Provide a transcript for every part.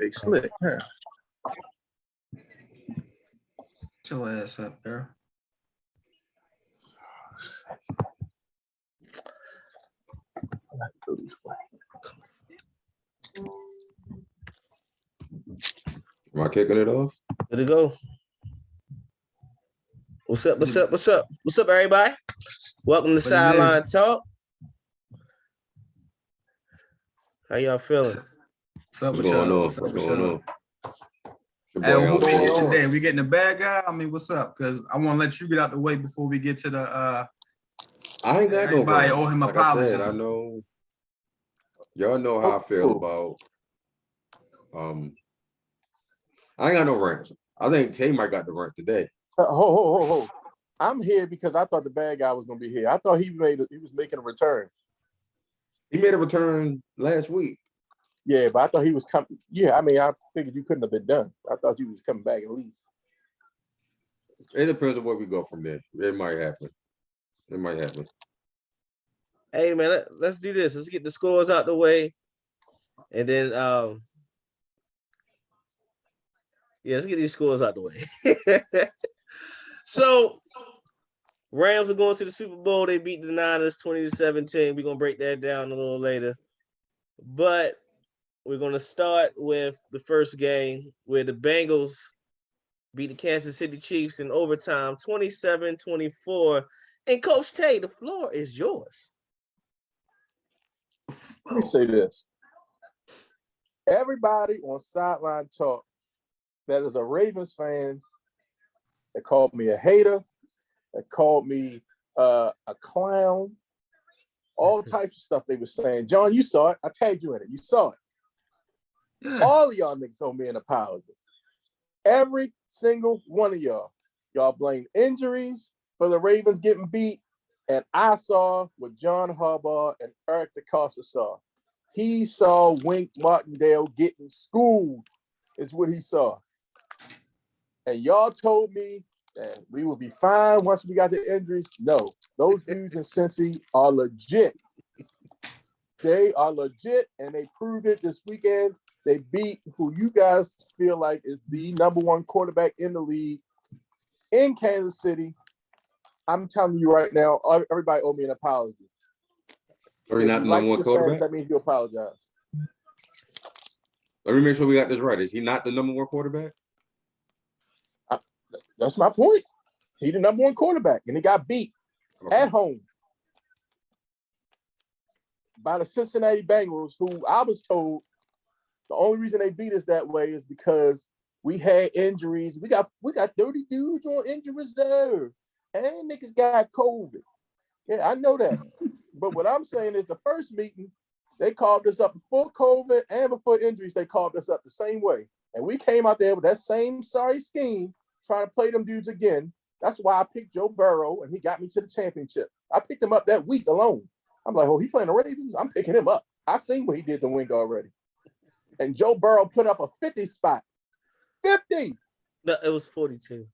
They slick, huh? Get your ass up there. Am I kicking it off? Good to go. What's up? What's up? What's up? What's up, everybody? Welcome to Sideline Talk. How y'all feeling? What's up What's with going y'all? on? What's going on? Hey, who we get today? We getting the bad guy? I mean, what's up? Because I want to let you get out the way before we get to the I ain't got no everybody rant. owe him like apology. I said, I know y'all know how I feel about I ain't got no rants. I think Tay might got the rant today. Ho. I'm here because I thought the bad guy was gonna be here. I thought he was making a return. He made a return last week. Yeah, but I thought he was coming. Yeah, I mean, I figured you couldn't have been done. I thought you was coming back at least. It depends on where we go from there. It might happen. It might happen. Hey man, let's do this. Let's get the scores out the way, and then let's get these scores out the way. So, Rams are going to the Super Bowl. They beat the Niners 20-17. We're gonna break that down a little later, but we're gonna start with the first game where the Bengals beat the Kansas City Chiefs in overtime, 27-24. And Coach Tay, the floor is yours. Let me say this. Everybody on Sideline Talk that is a Ravens fan that called me a hater, that called me a clown, all types of stuff they were saying. John, you saw it. I tagged you in it. You saw it. Yeah. All of y'all niggas owe me an apology. Every single one of y'all. Y'all blame injuries for the Ravens getting beat. And I saw what John Harbaugh and Eric DeCosta saw. He saw Wink Martindale getting schooled, is what he saw. And y'all told me that we would be fine once we got the injuries. No, those dudes in Cincy are legit. They are legit, and they proved it this weekend. They beat who you guys feel like is the number one quarterback in the league in Kansas City. I'm telling you right now, everybody owe me an apology. Are you not the number one quarterback? That means you apologize. Let me make sure we got this right. Is he not the number one quarterback? That's my point. He the number one quarterback, and he got beat at home by the Cincinnati Bengals, who I was told the only reason they beat us that way is because we had injuries. We got 30 dudes on injury reserve, and niggas got COVID. Yeah, I know that. But what I'm saying is the first meeting, they called us up before COVID and before injuries. They called us up the same way. And we came out there with that same sorry scheme, trying to play them dudes again. That's why I picked Joe Burrow, and he got me to the championship. I picked him up that week alone. I'm like, oh, he playing the Ravens? I'm picking him up. I seen what he did to Wink already. And Joe Burrow put up a 50 spot. 50! No, it was 42.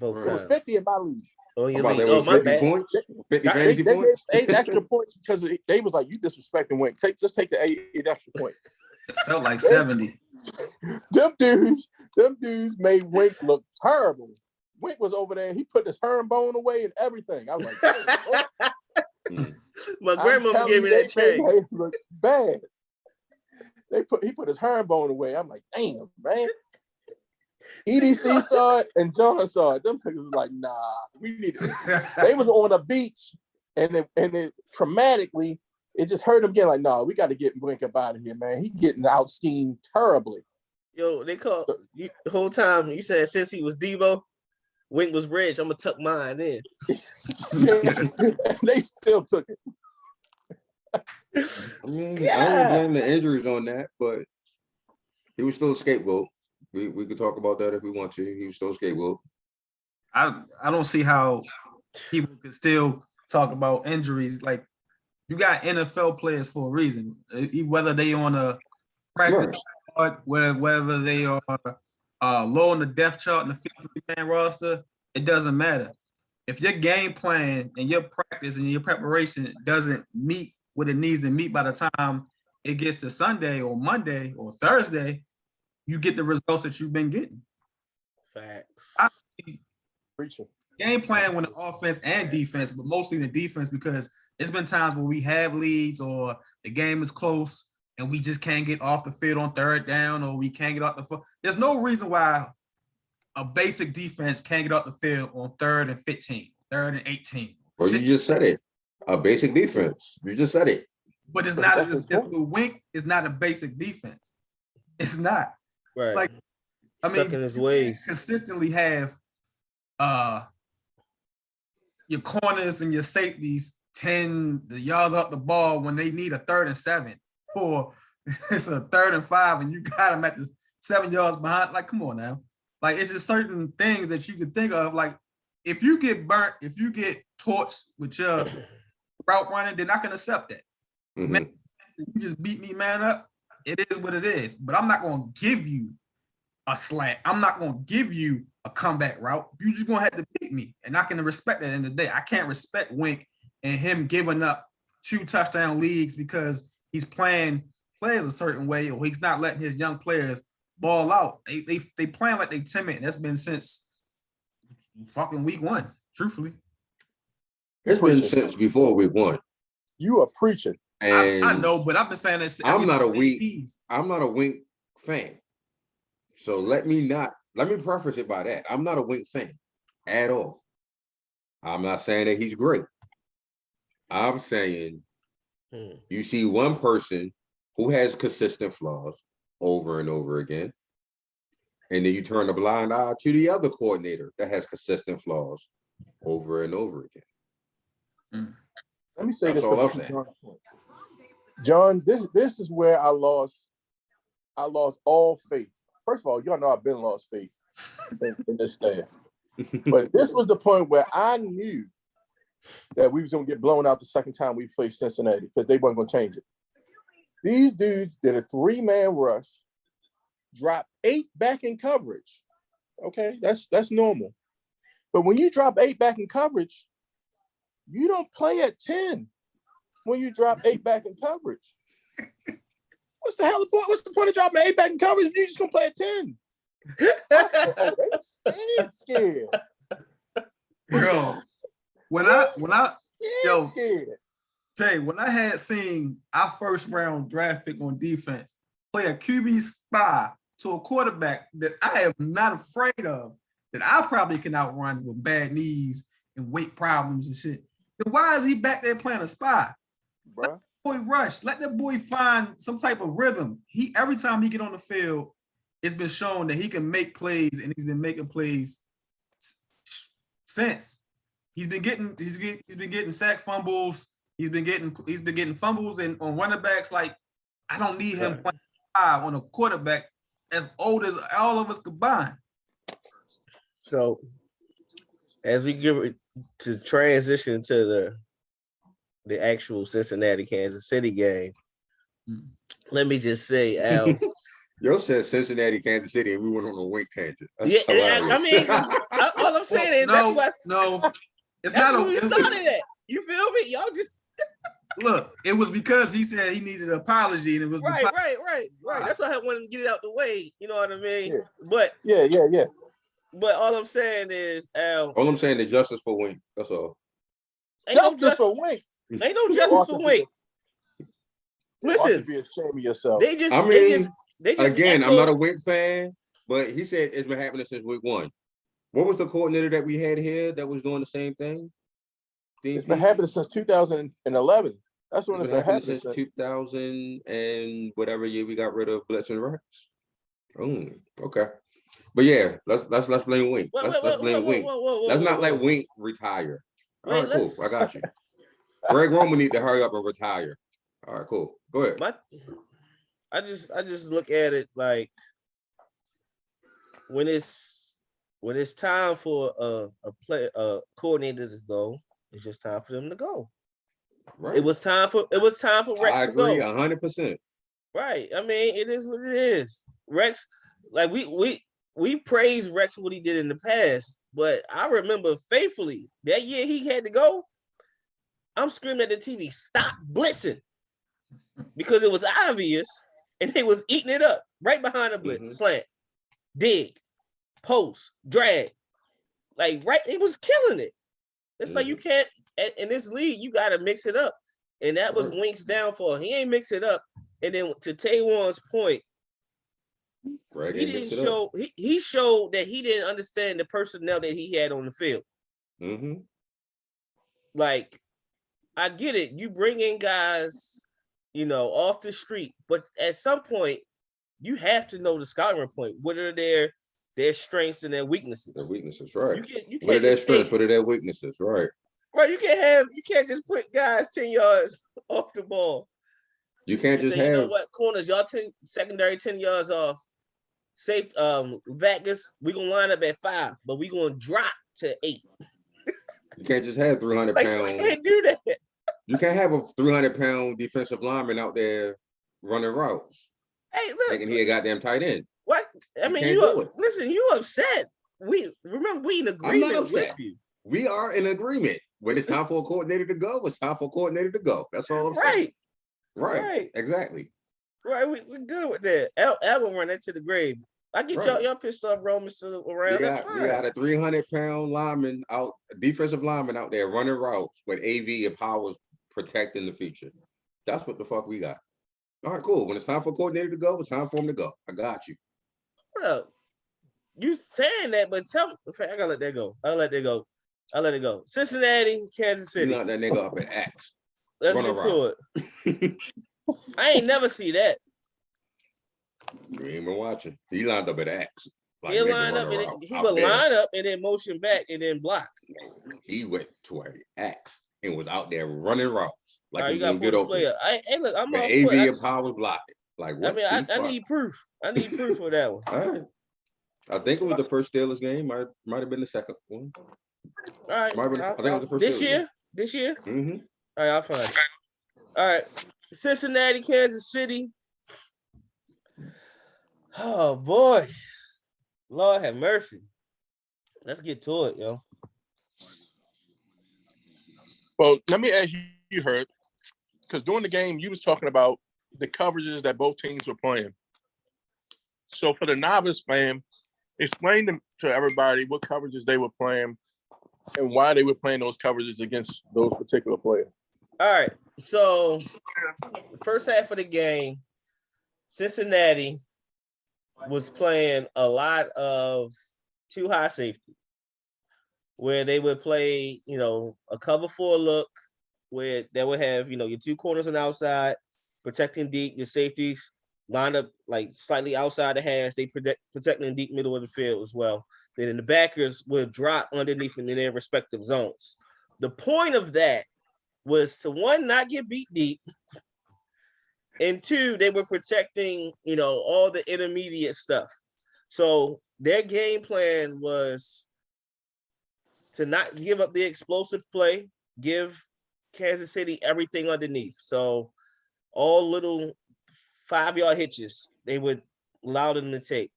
Both So it was times. 50 in my league. Oh, your About league. that was My 50 bad. points? 50 They fantasy gave points? 8 extra points because they was like, you disrespecting Wink. Just take the 8 extra points. It felt like 70. Them dudes made Wink look terrible. Wink was over there. He put his herringbone away and everything. I was like, My grandmama gave me that check. They look bad. He put his herringbone away. I'm like, damn, man. EDC saw it and John saw it. Them niggas was like, nah, we need it. They was on a beach and it traumatically, it just hurt them again. Like, nah, we got to get Wink up out of here, man. He getting out schemed terribly. Yo, they called you the whole time. You said since he was Debo, Wink was rich. I'm gonna tuck mine in. They still took it. I mean, I don't blame the injuries on that, but he was still a scapegoat. We could talk about that if we want to. He was still a scapegoat. I don't see how people could still talk about injuries. Like, you got NFL players for a reason, whether they on a practice squad, whether they are low on the depth chart in the 53-man roster, it doesn't matter. If your game plan and your practice and your preparation doesn't meet what it needs to meet by the time it gets to Sunday or Monday or Thursday, you get the results that you've been getting. Facts. Preaching. Game plan with the offense and defense, but mostly the defense, because it's been times where we have leads or the game is close and we just can't get off the field on third down, or we can't get off the field. There's no reason why a basic defense can't get off the field on 3rd and 15, 3rd and 18. Well, you just said it. A basic defense. You just said it. But it's not. The Wink is not a basic defense. It's not. Right. Like, I Stuck mean, in his ways. Consistently have your corners and your safeties 10 the yards up the ball when they need a 3rd and 7, or it's a 3rd and 5 and you got them at the 7 yards behind. Like, come on now. Like, it's just certain things that you can think of. Like, if you get burnt, if you get torched with your route running, they're not going to accept that. Mm-hmm. Man, you just beat me, man, up. It is what it is. But I'm not going to give you a slant. I'm not going to give you a comeback route. You just going to have to beat me. And I can respect that at the end of the day. I can't respect Wink and him giving up 2 touchdown leagues because he's playing players a certain way, or he's not letting his young players ball out. They playing like they timid, and that's been since fucking week 1, truthfully. It's been since before week 1. You are preaching. And I know, but I've been saying this. I'm not a Wink fan. So let me preface it by that. I'm not a Wink fan at all. I'm not saying that he's great. I'm saying you see one person who has consistent flaws over and over again, and then you turn a blind eye to the other coordinator that has consistent flaws over and over again. Let me say That's this. all I'm saying. John, this is where I lost all faith. First of all, y'all know I've been lost faith in this staff. But this was the point where I knew that we was going to get blown out the second time we played Cincinnati because they weren't going to change it. These dudes did a 3-man rush, dropped 8 back in coverage. Okay, that's normal. But when you drop 8 back in coverage, you don't play at 10 when you drop 8 back in coverage. What's the point of dropping 8 back in coverage if you just gonna play at 10? They scared. Bro, when I had seen our first round draft pick on defense play a QB spy to a quarterback that I am not afraid of, that I probably can outrun with bad knees and weight problems and shit, then why is he back there playing a spy? Let that boy rush. Let that boy find some type of rhythm. Every time he get on the field, it's been shown that he can make plays, and he's been making plays since. He's been getting sack fumbles. He's been getting fumbles and on running backs. Like, I don't need him playing on a quarterback as old as all of us combined. So, as we get to transition to the actual Cincinnati Kansas City game, let me just say, Al. Yo said Cincinnati, Kansas City, and we went on a Wink tangent. That's yeah, hilarious. I mean, all I'm saying is it's that's not where we started at. You feel me? Y'all just look. It was because he said he needed an apology, and it was right. That's why I wanted to get it out the way. You know what I mean? Yeah. But yeah. But all I'm saying is, Al. All I'm saying is justice for Wink. That's all. Justice for Wink. Ain't no justice for Wink. Listen, be ashamed of yourself. they just again, echo. I'm not a Wink fan, but he said it's been happening since week 1. What was the coordinator that we had here that was doing the same thing? It's been happening since 2011. That's when it's been happening since 2000 and whatever year we got rid of Blitz and Rex. Oh, okay. But yeah, let's blame Wink. Let's blame Wink. Let's not let Wink retire. All right, cool. I got you. Greg Roman need to hurry up and retire. All right, cool. Go ahead. I just look at it like when it's time for a coordinator to go, it's just time for them to go. Right. It was time for Rex to go. I agree 100%. Right. I mean, it is what it is. Rex, like we praise Rex for what he did in the past, but I remember faithfully that year he had to go. I'm screaming at the TV, stop blitzing, because it was obvious and they was eating it up. right behind the blitz, slant, dig, post, drag. Like, right, it was killing it. It's like you can't, in this league, you got to mix it up. And that was Wink's downfall. He ain't mix it up. And then to Taywan's point, he didn't show, he showed that he didn't understand the personnel that he had on the field. Like, I get it. You bring in guys, you know, off the street, but at some point, you have to know the scouting report. What are their strengths and their weaknesses? Their weaknesses, right. You can't what are their strengths? What are their weaknesses? Right. Right. You can't just put guys 10 yards off the ball. You can't just say, have, you know what, corners, y'all secondary 10 yards off. Safe Vegas, we're gonna line up at 5, but we're gonna drop to 8. You can't just have 300 like, pounds. You can't do that. You can't have a 300-pound defensive lineman out there running routes. Hey, look, thinking he a goddamn tight end. What? I mean, listen, you upset. We remember we in agreement. I'm not upset. With you. We are in agreement. When it's time for a coordinator to go, it's time for a coordinator to go. That's all I'm saying. Right. Exactly. Right. We're good with that. Al will run that to the grave. I get y'all pissed off roaming around. That's fine. We got a 300-pound lineman out, defensive lineman out there running routes with AV and Powers protecting the feature. That's what the fuck we got. All right, cool. When it's time for a coordinator to go, it's time for him to go. I got you. What up? You saying that, but tell me. I gotta let that go. I'll let it go. Cincinnati, Kansas City. You knocked that nigga up at X. Let's get to it. I ain't never see that. You ain't been watching. He lined up at X. Like he lined up and he would line up and then motion back and then block. He went to an X and was out there running routes. Like you got to player. Hey, look, I'm off AV and Powers blocking. Like what? I mean, I need proof. I need proof for that one. All right. I think it was the first Steelers game. Might have been the second one. All right. I think it was the first this Steelers year. Game. This year. Mm-hmm. All right, I'll find it. All right, Cincinnati, Kansas City. Oh boy, Lord have mercy. Let's get to it, yo. Well, let me ask you, you heard, because during the game you was talking about the coverages that both teams were playing. So for the novice fan, explain to everybody what coverages they were playing and why they were playing those coverages against those particular players. All right. So the first half of the game, Cincinnati was playing a lot of too high safety, where they would play, a cover 4 look, where they would have, your 2 corners on the outside, protecting deep, your safeties lined up like slightly outside the hash, they protecting the deep middle of the field as well. Then the backers would drop underneath in their respective zones. The point of that was to, 1, not get beat deep, and 2, they were protecting, all the intermediate stuff. So their game plan was to not give up the explosive play, give Kansas City everything underneath. So all little 5-yard hitches, they would allow them to take.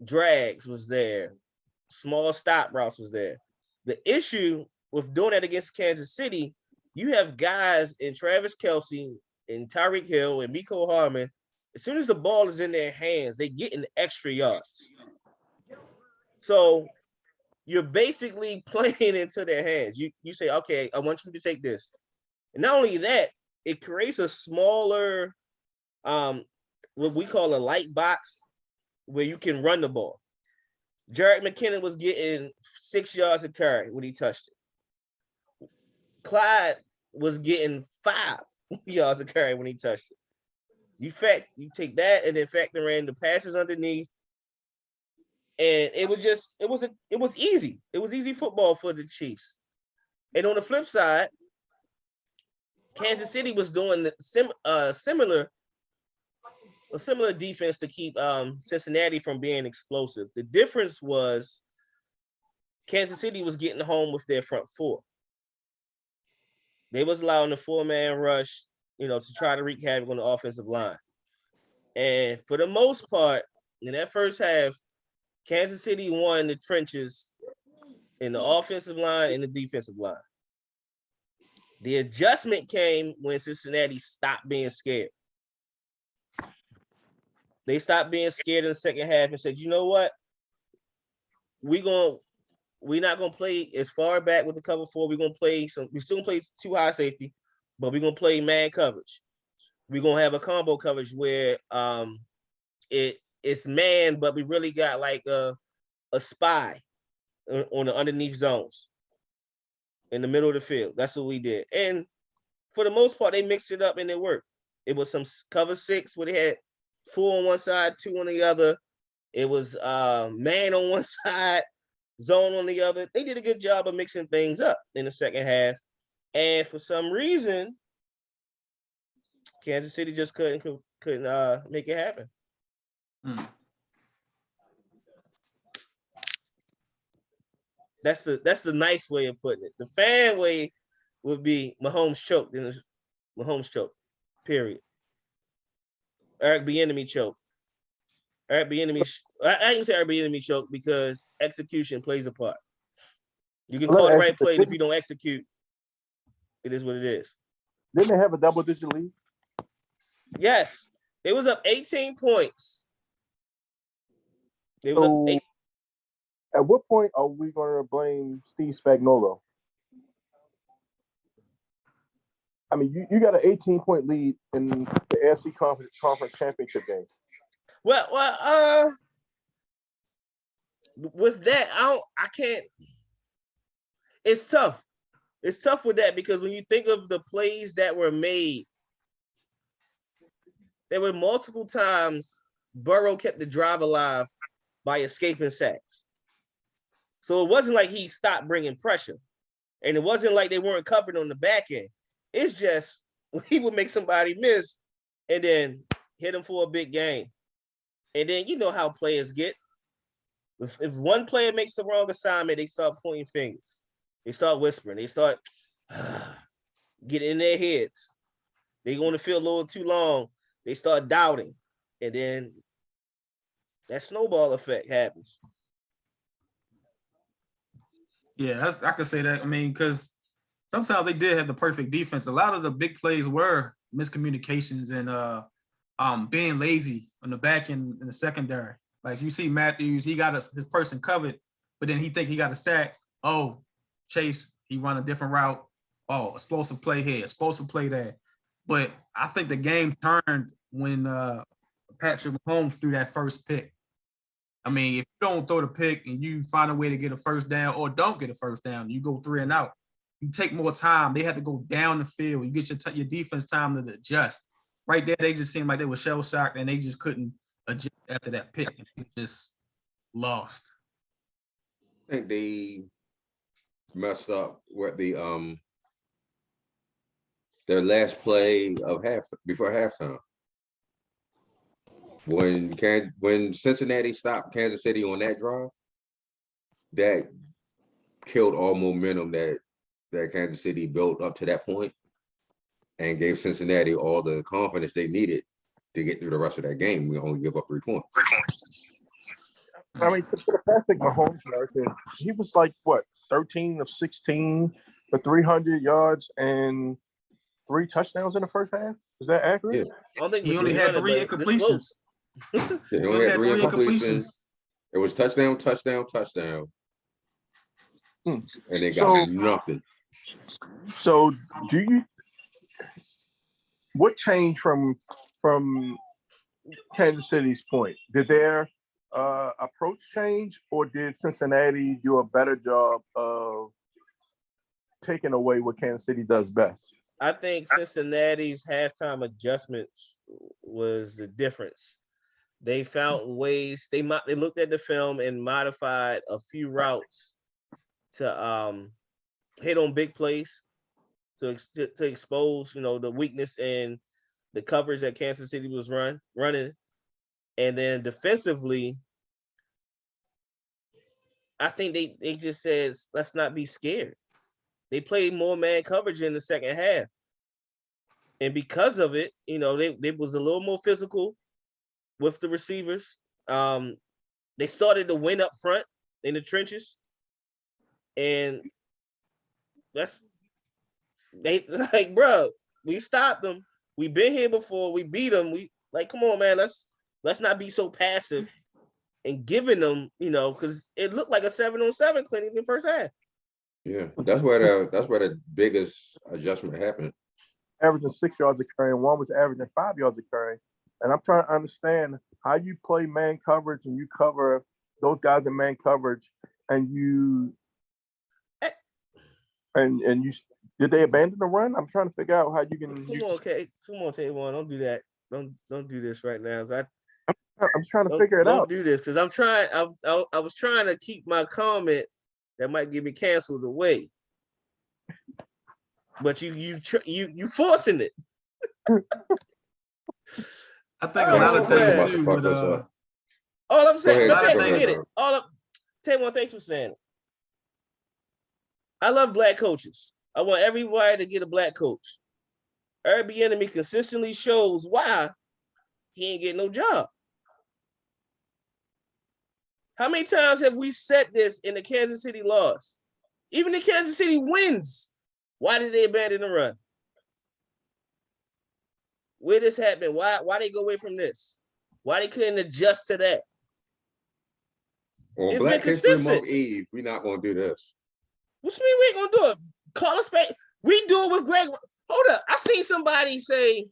Drags was there. Small stop routes was there. The issue with doing that against Kansas City, you have guys in Travis Kelce and Tyreek Hill and Mecole Hardman. As soon as the ball is in their hands, they get in extra yards. So you're basically playing into their hands. You say, okay, I want you to take this. And not only that, it creates a smaller, what we call a light box, where you can run the ball. Jerick McKinnon was getting 6 yards a carry when he touched it. Clyde was getting 5 yards a carry when he touched it. You take that and then factor in the passes underneath, and it was easy. It was easy football for the Chiefs. And on the flip side, Kansas City was doing a similar defense to keep Cincinnati from being explosive. The difference was Kansas City was getting home with their front 4. They was allowing the 4-man rush, to try to wreak havoc on the offensive line. And for the most part, in that first half, Kansas City won the trenches in the offensive line and the defensive line. The adjustment came when Cincinnati stopped being scared. They stopped being scared in the second half and said, you know what? We're not gonna play as far back with the cover four. We're still gonna play two high safety, but we're gonna play man coverage. We're gonna have a combo coverage where it's man, but we really got like a spy on the underneath zones in the middle of the field. That's what we did. And for the most part, they mixed it up and it worked. It was some cover six where they had 4 on one side, 2 on the other. It was man on one side, zone on the other. They did a good job of mixing things up in the second half. And for some reason, Kansas City just couldn't make it happen. That's the nice way of putting it. The fan way would be Mahomes choked. Then Mahomes choked. Period. Eric Bieniemy choked. I can say Eric Bieniemy choked because execution plays a part. You can call the right play, and if you don't execute, it is what it is. Didn't they have a double-digit lead? Yes, it was up 18 points. At what point are we going to blame Steve Spagnuolo? I mean, you got an 18-point lead in the AFC Conference Championship game. Well, with that, I can't. It's tough. It's tough with that because when you think of the plays that were made, there were multiple times Burrow kept the drive alive by escaping sacks. So it wasn't like he stopped bringing pressure. And it wasn't like they weren't covered on the back end. It's just he would make somebody miss and then hit him for a big game. And then you know how players get. If one player makes the wrong assignment, they start pointing fingers. They start whispering. They start getting in their heads. They going to feel a little too long. They start doubting. And then that snowball effect happens. Yeah, I could say that. I mean, because sometimes they did have the perfect defense. A lot of the big plays were miscommunications and being lazy on the back end in the secondary. Like you see Matthews, he got his person covered, but then he think he got a sack. Oh, Chase, he run a different route. Oh, explosive play here, explosive play there. But I think the game turned when Patrick Mahomes threw that first pick. I mean, if you don't throw the pick and you find a way to get a first down or don't get a first down, you go 3 and out. You take more time. They had to go down the field. You get your defense time to adjust. Right there, they just seemed like they were shell-shocked and they just couldn't adjust after that pick. They just lost. I think they messed up with their last play of before halftime. When Cincinnati stopped Kansas City on that drive, that killed all momentum that Kansas City built up to that point and gave Cincinnati all the confidence they needed to get through the rest of that game. We only give up 3 points. I mean, to the Patrick Mahomes narrative, he was like, what, 13 of 16 for 300 yards and 3 touchdowns in the first half? Is that accurate? Yeah. He only had 3 incompletions. He only had 3 incompletions. It was touchdown. And they got nothing. So what changed from Kansas City's point? Did their approach change, or did Cincinnati do a better job of taking away what Kansas City does best? I think Cincinnati's halftime adjustments was the difference. They found ways. They looked at the film and modified a few routes to hit on big plays to expose, the weakness in the coverage that Kansas City was running. And then defensively, I think they just said, let's not be scared. They played more man coverage in the second half. And because of it, they was a little more physical with the receivers. They started to win up front in the trenches. And bro, we stopped them. We've been here before. We beat them. Come on, man, let's Let's not be so passive and giving them, because it looked like a 7-on-7 clinic in the first half. Yeah, that's where the biggest adjustment happened. Averaging 6 yards a carry, and one was averaging 5 yards a carry. And I'm trying to understand how you play man coverage and you cover those guys in man coverage, and you did they abandon the run? I'm trying to figure out how you can. Come on, Tavon, don't do that. Don't do this right now. I'm trying to figure it out. Don't do this because I'm trying. I was trying to keep my comment that might get me canceled away, but you forcing it. I think a lot of things too. With, all I'm saying, ahead, I get it. Tavon, thanks for saying it. I love black coaches. I want everybody to get a black coach. Eric Bieniemy consistently shows why he ain't getting no job. How many times have we said this in the Kansas City loss? Even the Kansas City wins. Why did they abandon the run? Where this happened? Why they go away from this? Why they couldn't adjust to that? On Black History Month Eve, we're not going to do this. What you mean we ain't going to do it? Call us back. We do it with Greg. Hold up. I seen somebody say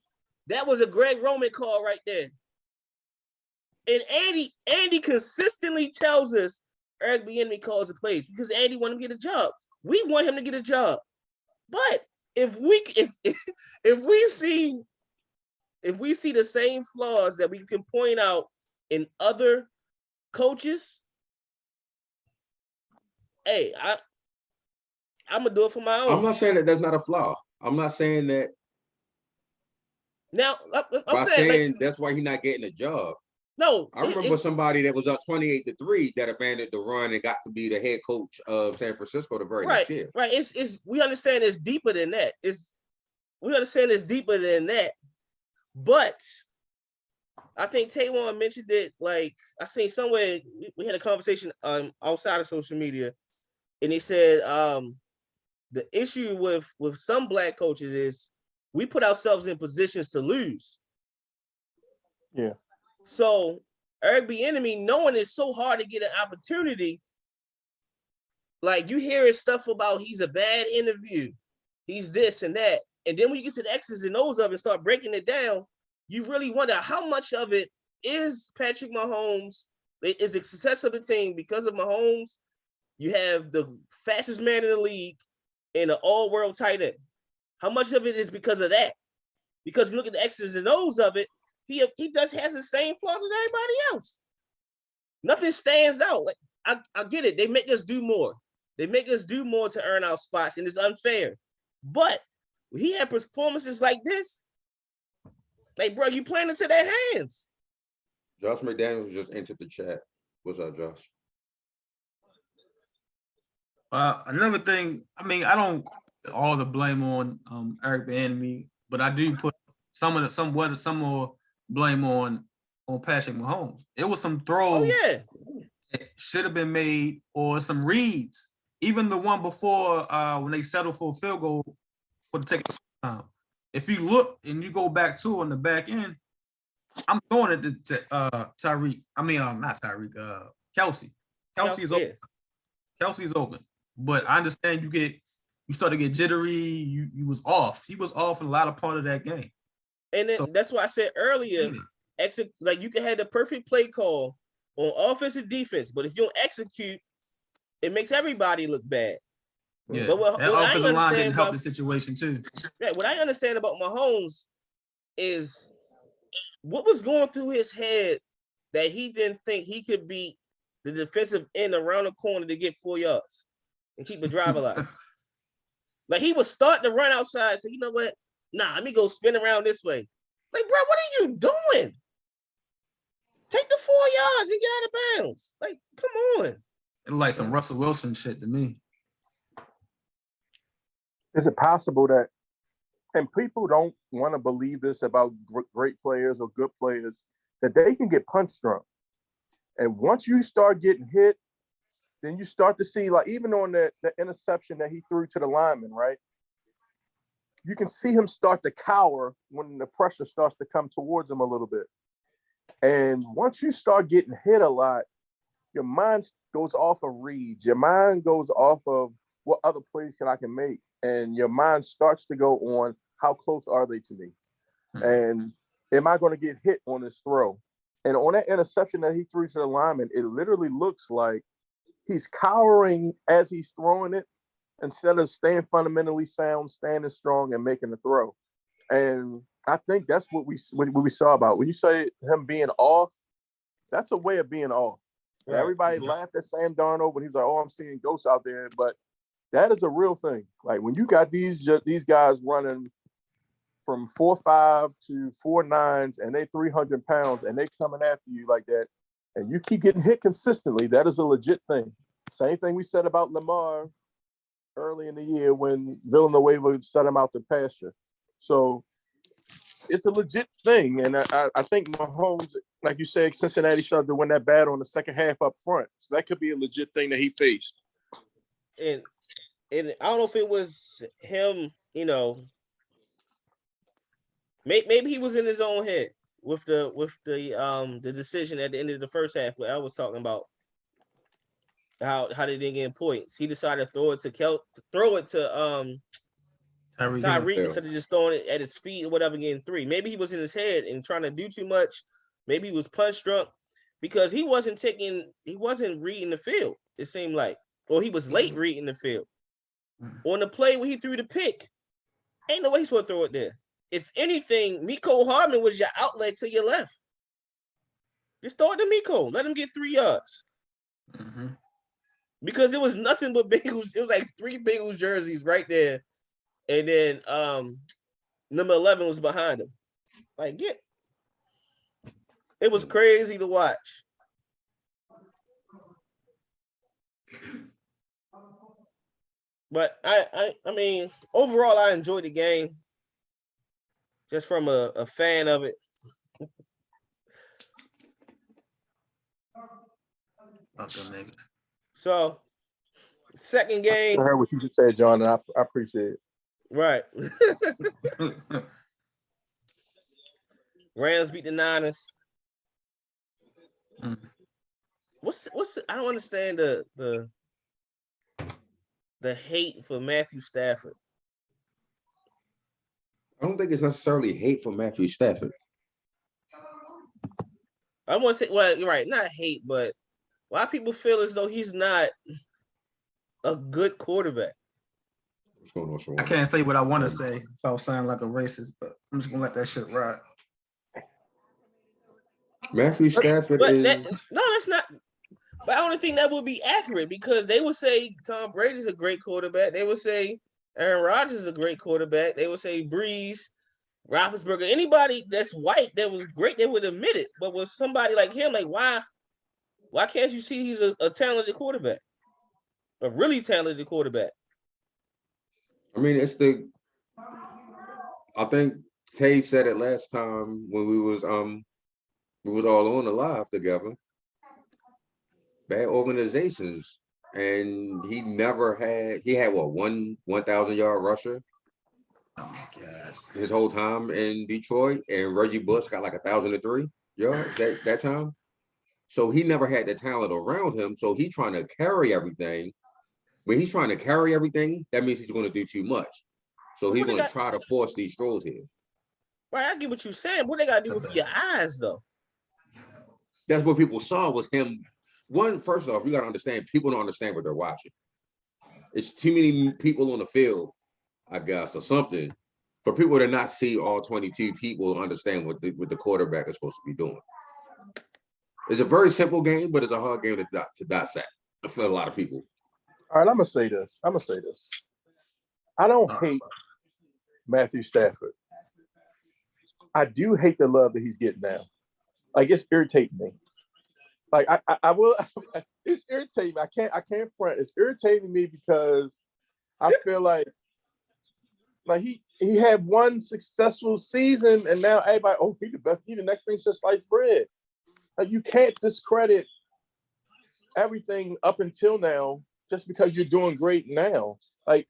that was a Greg Roman call right there. And Andy consistently tells us Eric Bieniemy calls the plays because Andy want him to get a job. We want him to get a job. But if we see the same flaws that we can point out in other coaches, hey, I'm gonna do it for my own. I'm not saying that that's not a flaw. I'm not saying that. Now, I'm saying that's why he's not getting a job. No, I remember somebody that was up 28-3 that abandoned the run and got to be the head coach of San Francisco the very next year. Right. It's we understand it's deeper than that. We understand it's deeper than that. But I think Tavon mentioned it. Like I seen somewhere we had a conversation outside of social media, and they said the issue with some black coaches is we put ourselves in positions to lose. Yeah. So Eric Bieniemy, knowing it's so hard to get an opportunity, like you hear stuff about he's a bad interview, he's this and that, and then when you get to the X's and O's of it and start breaking it down, you really wonder how much of it is Patrick Mahomes, is the success of the team because of Mahomes. You have the fastest man in the league and an all-world tight end. How much of it is because of that? Because you look at the X's and O's of it, he has the same flaws as everybody else. Nothing stands out. Like I get it. They make us do more. They make us do more to earn our spots, and it's unfair. But he had performances like this. Like, bro, you playing into their hands. Josh McDaniels just entered the chat. What's up, Josh? Another thing, I mean, I don't put all the blame on Eric Bieniemy, but I do put some more blame on Patrick Mahomes. It was some throws that should have been made, or some reads. Even the one before when they settled for a field goal for the taking time. If you look and you go back to on the back end, I'm throwing it to Tyreek. I mean, not Tyreek. Kelsey. Kelsey's open. Kelsey's open. But I understand you start to get jittery. You was off. He was off in a lot of part of that game. And then that's why I said earlier, like you can have the perfect play call on offense and defense, but if you don't execute, it makes everybody look bad. Yeah, but what offensive line didn't help the situation too. Yeah, what I understand about Mahomes is what was going through his head that he didn't think he could beat the defensive end around the corner to get 4 yards and keep the drive alive. Like he was starting to run outside, so you know what? Nah, let me go spin around this way. Like, bro, what are you doing? Take the 4 yards and get out of bounds. Like, come on. It's like some Russell Wilson shit to me. Is it possible that, and people don't want to believe this about great players or good players, that they can get punch drunk? And once you start getting hit, then you start to see, like even on the interception that he threw to the lineman, right? You can see him start to cower when the pressure starts to come towards him a little bit. And once you start getting hit a lot, your mind goes off of reads. Your mind goes off of what other plays I can make. And your mind starts to go on how close are they to me? And am I going to get hit on this throw? And on that interception that he threw to the lineman, it literally looks like he's cowering as he's throwing it instead of staying fundamentally sound, standing strong, and making the throw. And I think that's what we saw about. When you say him being off, that's a way of being off. And everybody laughed at Sam Darnold when he was like, "Oh, I'm seeing ghosts out there," but that is a real thing. Like when you got these guys running from 4.5 to 4.9s and they 300 pounds and they coming after you like that, and you keep getting hit consistently, that is a legit thing. Same thing we said about Lamar early in the year when Villanueva set him out to pasture. So it's a legit thing. And I think Mahomes, like you said, Cincinnati started to win that battle in the second half up front. So that could be a legit thing that he faced. And I don't know if it was him, maybe he was in his own head with the decision at the end of the first half where I was talking about how they didn't get points. He decided to throw it to Tyreek instead of just throwing it at his feet or whatever, getting 3. Maybe he was in his head and trying to do too much. Maybe he was punch drunk because he wasn't reading the field, it seemed like. Or he was late reading the field. On the play where he threw the pick, ain't no way he's supposed to throw it there. If anything, Mecole Hardman was your outlet to your left. Just throw it to Mecole. Let him get 3 yards. Mm-hmm. Because it was nothing but Bengals. It was like 3 Bengals jerseys right there. And then number 11 was behind him. Like, it was crazy to watch. But I mean, overall, I enjoyed the game. Just from a fan of it. So, second game. I heard what you just said, John, and I appreciate it. Right. Rams beat the Niners. What's I don't understand the hate for Matthew Stafford. I don't think it's necessarily hate for Matthew Stafford. I want to say, well, you're right, not hate, but why people feel as though he's not a good quarterback. What's going on, Shawan? I can't say what I want to say if I was sounding like a racist, but I'm just gonna let that shit ride. Matthew Stafford that's not. But I don't think that would be accurate because they would say Tom Brady's a great quarterback. They would say Aaron Rodgers is a great quarterback. They would say Breeze, Roethlisberger, anybody that's white that was great, they would admit it. But with somebody like him, like why can't you see he's a talented quarterback, a really talented quarterback? I mean, I think Tay said it last time when we was all on the live together. Bad organizations, and he had what, 1,000-yard rusher. Oh my God. His whole time in Detroit, and Reggie Bush got like 1,003 yards that time. So he never had the talent around him. So he's trying to carry everything. When he's trying to carry everything, that means he's going to do too much. So he's going to try to force these throws here. Right, I get what you're saying. What they got to do with your eyes, though? That's what people saw was him. One, first off, you got to understand, people don't understand what they're watching. It's too many people on the field, I guess, or something, for people to not see all 22 people understand what the quarterback is supposed to be doing. It's a very simple game, but it's a hard game to dissect for a lot of people. All right, I'm going to say this. I don't hate Matthew Stafford. I do hate the love that he's getting now. Like, it's irritating me. Like I will, it's irritating me. I can't front. It's irritating me because I feel like he had one successful season and now everybody, oh, he the best. He the next thing since sliced bread. Like you can't discredit everything up until now just because you're doing great now. Like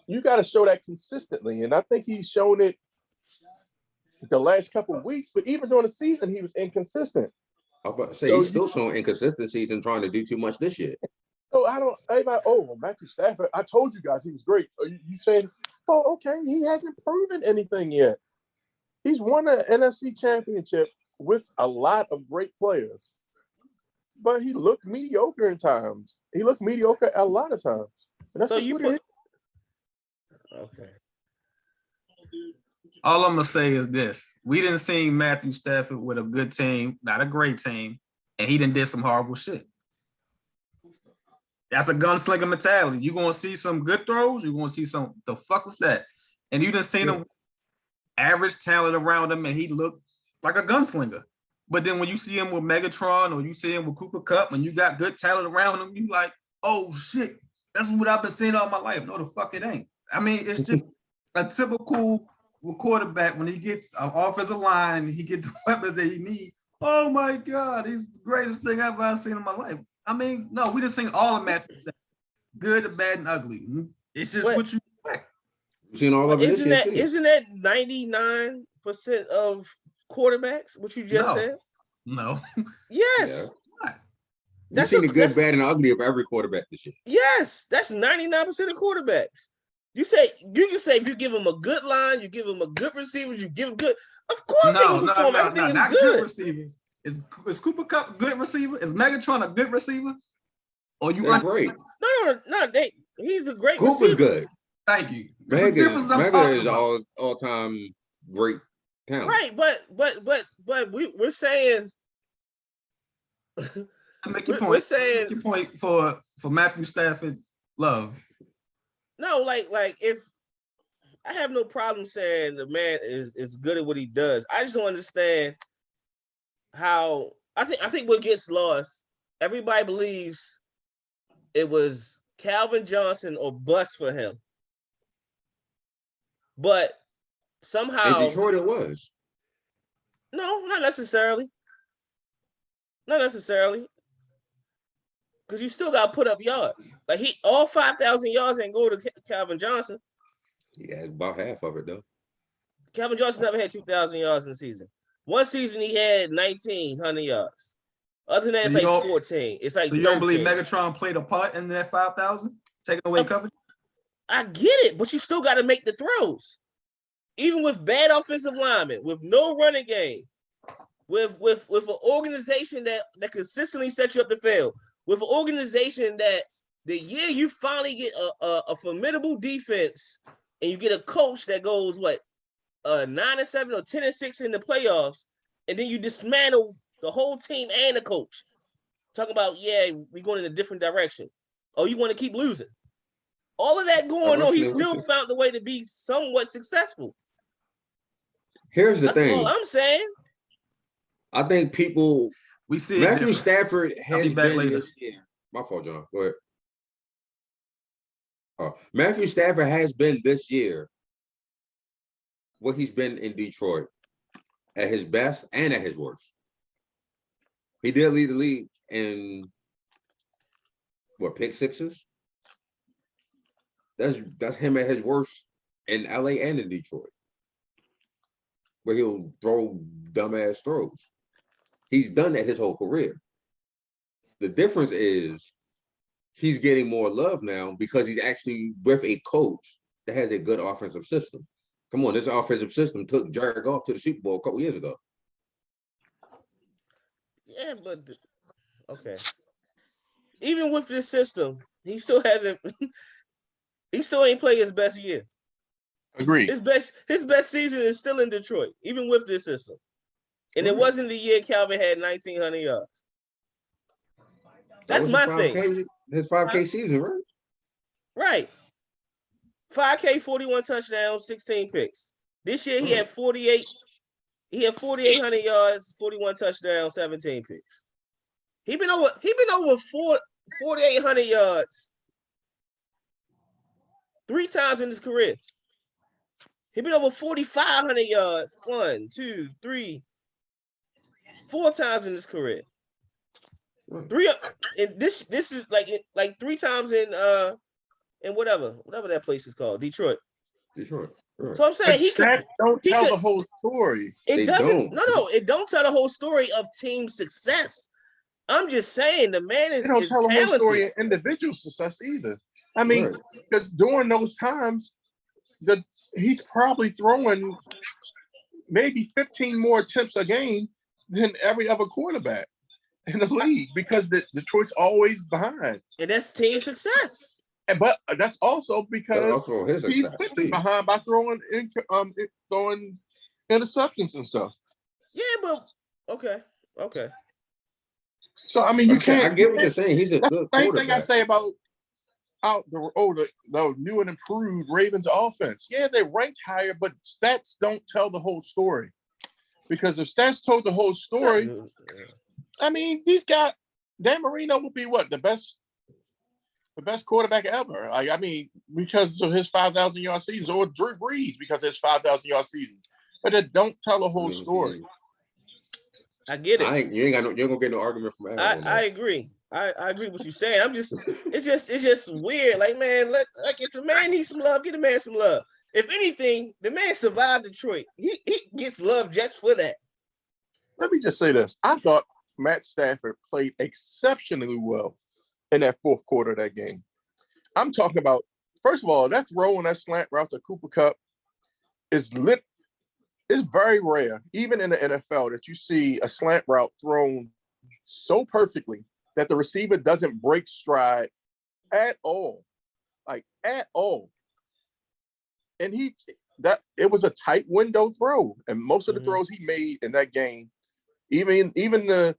you got to show that consistently, and I think he's shown it the last couple of weeks, but even during the season, he was inconsistent. I'm about to say So he's still showing inconsistencies and trying to do too much this year. So everybody, well, Matthew Stafford, I told you guys he was great. You saying, oh, okay, he hasn't proven anything yet. He's won an NFC Championship with a lot of great players, but he looked mediocre in times. He looked mediocre a lot of times. And that's just what it is. Okay. All I'm gonna say is this: we didn't see Matthew Stafford with a good team, not a great team, and he did some horrible shit. That's a gunslinger mentality. You're gonna see some good throws. You're gonna see some. The fuck was that? And you done seen him average talent around him, and he looked like a gunslinger. But then when you see him with Megatron or you see him with Cooper Kupp, and you got good talent around him, you like, oh shit, that's what I've been seeing all my life. No, the fuck it ain't. I mean, it's just a typical quarterback when he get an offensive line, he get the weapons that he need. Oh my God, he's the greatest thing I've ever seen in my life. I mean, no, we just seen all of Matthew, good, bad, and ugly. It's just what you expect. We've seen all of it. Isn't that 99% of quarterbacks? What you just said? No. Yes. Yeah. You've seen the good, bad, and ugly of every quarterback this year. Yes, that's 99% of quarterbacks. You just say if you give them a good line, you give them a good receiver, you give them good. Of course, they will perform. Everything is good. Receivers. Is Cooper Kupp a good receiver? Is Megatron a good receiver? Or you are great? No. He's a great Cooper's receiver. Good. Thank you. Mega is all time great talent. Right, but we're saying. Make your point. We're saying your point for Matthew Stafford. Love. No, like if I have no problem saying the man is good at what he does. I just don't understand how I think what gets lost. Everybody believes it was Calvin Johnson or bust for him, but somehow in Detroit it was. No, not necessarily. Not necessarily. Because you still got to put up yards. Like all 5,000 yards ain't go to Calvin Johnson. He had about half of it though. Calvin Johnson never had 2,000 yards in the season. One season he had 1,900 yards. Other than that, it's like 14. It's like so 13. You don't believe Megatron played a part in that 5,000, taking away coverage? I get it, but you still got to make the throws, even with bad offensive linemen, with no running game, with an organization that consistently sets you up the field. With an organization that the year you finally get a formidable defense and you get a coach that goes 9-7 or 10-6 in the playoffs, and then you dismantle the whole team and the coach. Talking about, we're going in a different direction. Oh, you want to keep losing. All of that going on, he still found a way to be somewhat successful. Here's the thing. That's all I'm saying. I think people we see Matthew Stafford has been later. this year. My fault, John. Go ahead. Matthew Stafford has been this year what he's been in Detroit at his best and at his worst. He did lead the league in pick sixes. That's him at his worst in LA and in Detroit, where he'll throw dumbass throws. He's done that his whole career. The difference is he's getting more love now because he's actually with a coach that has a good offensive system. Come on, this offensive system took Jared Goff to the Super Bowl a couple years ago. Yeah, but okay. Even with this system, he still hasn't. He still ain't played his best year. Agreed. His best season is still in Detroit, even with this system. And it wasn't the year Calvin had 1,900 yards. That's my thing. His 5K season, right? Right. 5K, 41 touchdowns, 16 picks. This year he had 48. He had 4,800 yards, 41 touchdowns, 17 picks. He been over 4,800 yards 3 times in his career. He been over 4,500 yards 1, 2, 3, 4 times in his career. 3 and this is like 3 times in whatever that place is called, Detroit. Detroit. Right. So I'm saying But stats don't tell the whole story. It They doesn't. don't. No, it don't tell the whole story of team success. I'm just saying the man They is don't tell the whole story talented. of individual success either. I mean, Right. because during those times, he's probably throwing maybe 15 more attempts a game than every other quarterback in the league because Detroit's always behind. And that's team success. But that's also That's because also his he's success putting too. behind by throwing interceptions and stuff. Yeah, but okay. So I mean, you can't. I get what you're saying. He's a That's good the same thing I quarterback. say about the new and improved Ravens offense. Yeah, they ranked higher, but stats don't tell the whole story. Because if stats told the whole story, I mean, these guys, Dan Marino would be what the best quarterback ever. I mean, because of his 5,000 yard seasons, or Drew Brees because of his 5,000 yard season. But it don't tell the whole story. I get it. You ain't gonna get no argument from Adam on that. I agree. I agree with what you're saying. It's just weird. Like, man, if the man needs some love, get the man some love. If anything, the man survived Detroit. He gets love just for that. Let me just say this. I thought Matt Stafford played exceptionally well in that fourth quarter of that game. I'm talking about, first of all, that throw on that slant route to Cooper Kupp is very rare, even in the NFL, that you see a slant route thrown so perfectly that the receiver doesn't break stride at all. Like, at all. And it was a tight window throw. And most of the throws he made in that game, even then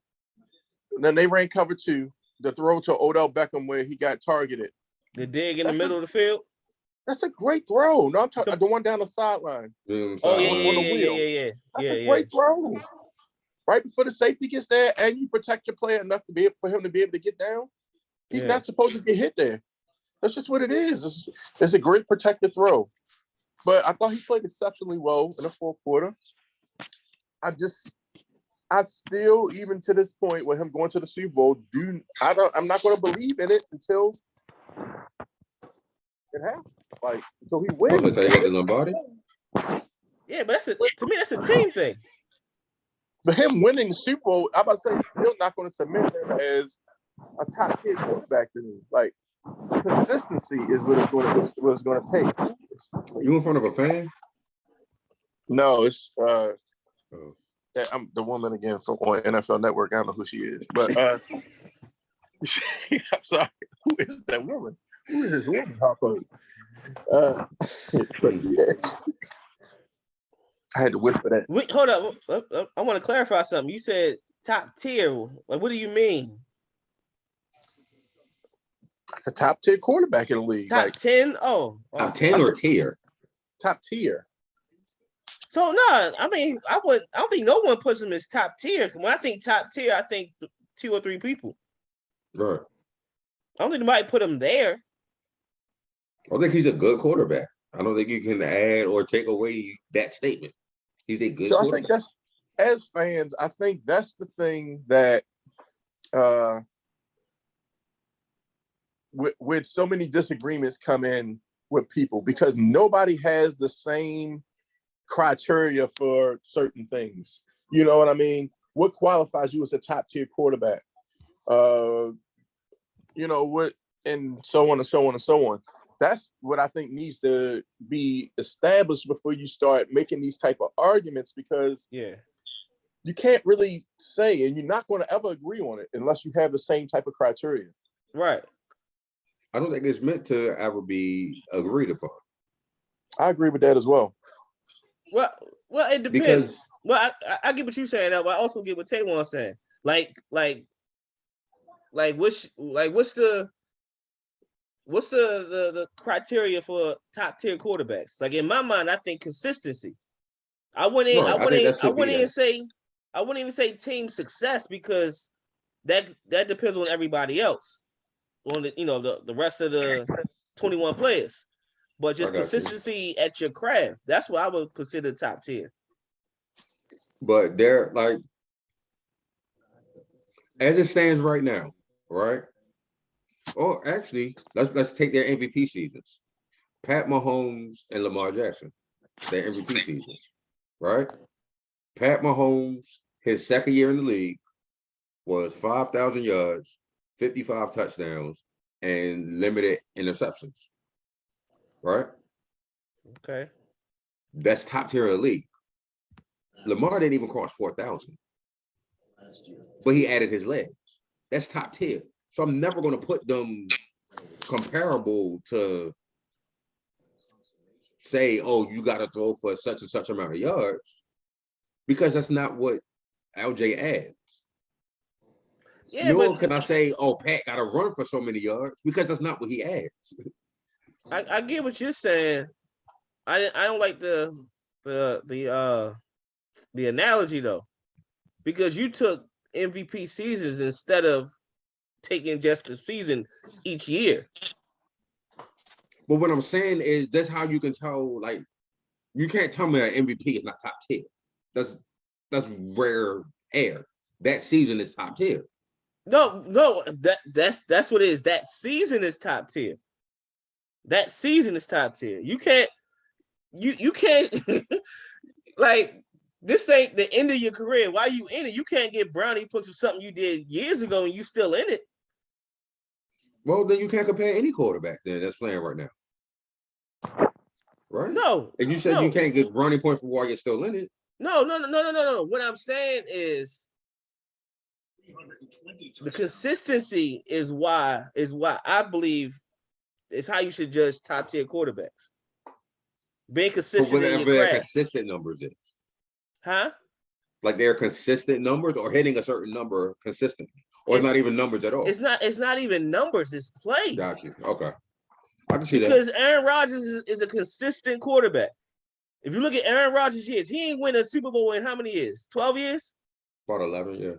they ran cover 2, the throw to Odell Beckham where he got targeted. The dig in the middle of the field. That's a great throw. No, I'm talking the one down the sideline. Oh yeah. That's a great throw. Right before the safety gets there, and you protect your player enough for him to be able to get down. He's not supposed to get hit there. That's just what it is. It's a great protected throw. But I thought he played exceptionally well in the fourth quarter. I still, even to this point, with him going to the Super Bowl, I'm not going to believe in it until it happens. Like, until he wins. Also, you got the Lombardi. Yeah, but to me, that's a team thing. But him winning the Super Bowl, I'm about to say, he's still not going to submit him as a top tier quarterback to me. Like, consistency is what it's going to take. You in front of a fan? No, it's I'm the woman again from on NFL Network. I don't know who she is, but I'm sorry. Who is that woman? Who is this woman? I had to whisper that. Wait, hold up. I want to clarify something. You said top tier. Like, what do you mean? A top 10 quarterback in the league. Top 10? Oh. Top 10 or tier? Top tier. So no, I mean, I don't think no one puts him as top tier. When I think top tier, I think 2 or 3 people. Right. I don't think anybody put him there. I think he's a good quarterback. I don't think you can add or take away that statement. He's a good quarterback. I think as fans, I think that's the thing that with so many disagreements come in with people, because nobody has the same criteria for certain things. You know what I mean? What qualifies you as a top tier quarterback? What, and so on and so on and so on. That's what I think needs to be established before you start making these type of arguments, because you can't really say, and you're not going to ever agree on it unless you have the same type of criteria. Right. I don't think it's meant to ever be agreed upon. I agree with that as well. Well, it depends. I get what you're saying, but I also get what Taywan's saying. Like what's the criteria for top tier quarterbacks? Like, in my mind, I think consistency. I wouldn't even say team success, because that depends on everybody else, on the rest of the 21 players. But just consistency at your craft, that's what I would consider top tier. But they're like, as it stands right now, right? Or actually, let's take their MVP seasons. Pat Mahomes and Lamar Jackson, their MVP seasons, right? Pat Mahomes, his second year in the league, was 5,000 yards, 55 touchdowns, and limited interceptions, right? Okay. That's top tier of the league. Lamar didn't even cross 4,000, but he added his legs. That's top tier. So I'm never going to put them comparable to say, oh, you got to throw for such and such amount of yards, because that's not what LJ adds. Yeah, Nor but can I say, oh, Pat got to run for so many yards, because that's not what he adds. I get what you're saying. I don't like the analogy though, because you took MVP seasons instead of taking just the season each year. But what I'm saying is that's how you can tell, like, you can't tell me an MVP is not top tier. That's rare air. That season is top tier. No, that's what it is. That season is top tier. That season is top tier. You can't like, this ain't the end of your career. Why you in it? You can't get brownie points for something you did years ago and you still in it. Well, then you can't compare any quarterback then that's playing right now. Right? No. And you said you can't get brownie points for while you're still in it. No. What I'm saying is the consistency is why I believe it's how you should judge top tier quarterbacks. Being consistent in your their craft. consistent numbers is. Huh? Like they're consistent numbers or hitting a certain number consistently. Or it's not even numbers at all. It's not even numbers, it's play. Got you. Okay. I can see because that. Aaron Rodgers is a consistent quarterback. If you look at Aaron Rodgers' years, he ain't win a Super Bowl in how many years? 12 years? About 11, yeah.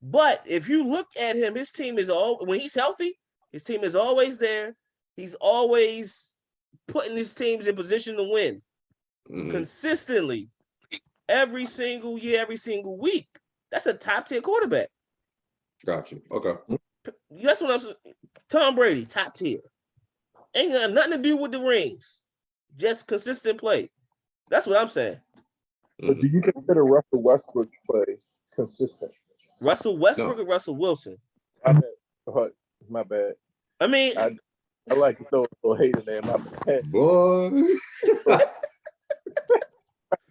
But if you look at him, his team is when he's healthy, his team is always there. He's always putting his teams in position to win consistently every single year, every single week. That's a top tier quarterback. Got you. Okay. That's what I'm saying. Tom Brady, top tier. Ain't got nothing to do with the rings. Just consistent play. That's what I'm saying. But do you consider Russell Westbrook's play consistent? Russell Westbrook or Russell Wilson? My bad. I mean, I like to throw a little hate in there. My bad. Boy.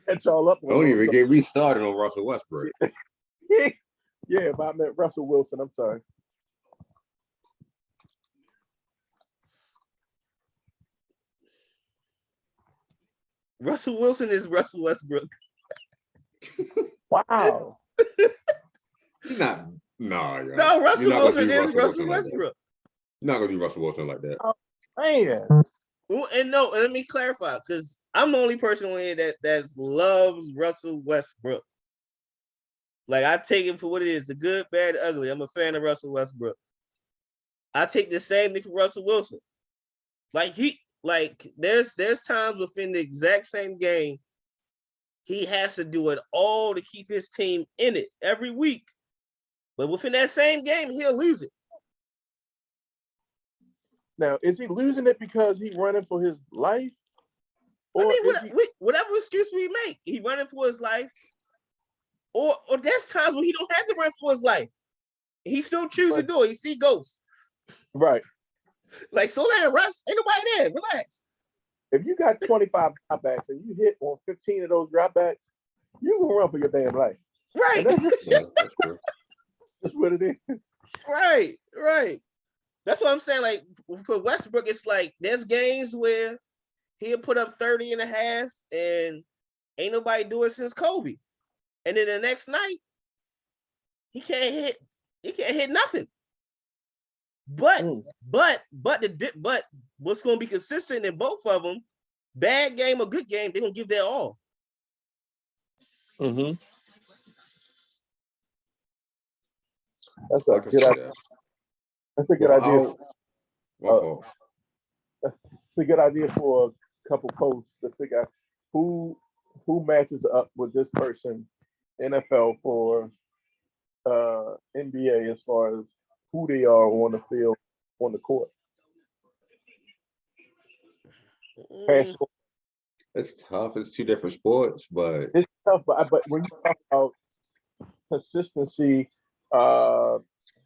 Catch y'all up. Don't even get me started on Russell Westbrook. Yeah, but I meant Russell Wilson. I'm sorry. Russell Wilson is Russell Westbrook. Wow. He's not. No, yeah. No, Russell Wilson is Russell Westbrook. You're not gonna do Russell Wilson like that. Oh, man. Well, and let me clarify, because I'm the only person on here that loves Russell Westbrook. Like, I take him for what it is, the good, bad, ugly. I'm a fan of Russell Westbrook. I take the same thing for Russell Wilson. There's times within the exact same game, he has to do it all to keep his team in it every week. But within that same game, he'll lose it. Now, is he losing it because he's running for his life? Or whatever excuse we make, he running for his life. Or there's times when he don't have to run for his life. He still chooses to do it. He see ghosts. Right. Like, slow down, Russ. Ain't nobody there. Relax. If you got 25 dropbacks and you hit on 15 of those dropbacks, you can run for your damn life. Right. That's true. That's what it is. Right. That's what I'm saying. Like, for Westbrook, it's like there's games where he'll put up 30 and a half and ain't nobody do it since Kobe. And then the next night, he can't hit nothing. But what's going to be consistent in both of them, bad game or good game, they're going to give their all. Mm-hmm. That's a good idea. That's a good idea. It's a good idea for a couple posts to figure out who matches up with this person, NFL for NBA, as far as who they are on the field, on the court. pass. It's tough. It's two different sports, but It's tough. But when you talk about consistency, the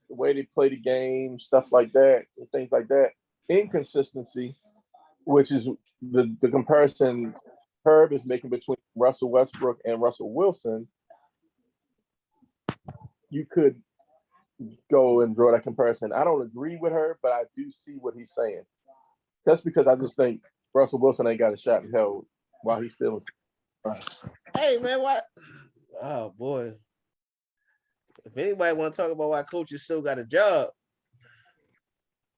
way they play the game, stuff like that, and things like that, inconsistency, which is the comparison Herb is making between Russell Westbrook and Russell Wilson. You could go and draw that comparison. I don't agree with her, but I do see what he's saying. That's because I just think Russell Wilson ain't got a shot in hell while he's still in. Hey man, what? Oh boy. If anybody want to talk about why coaches still got a job,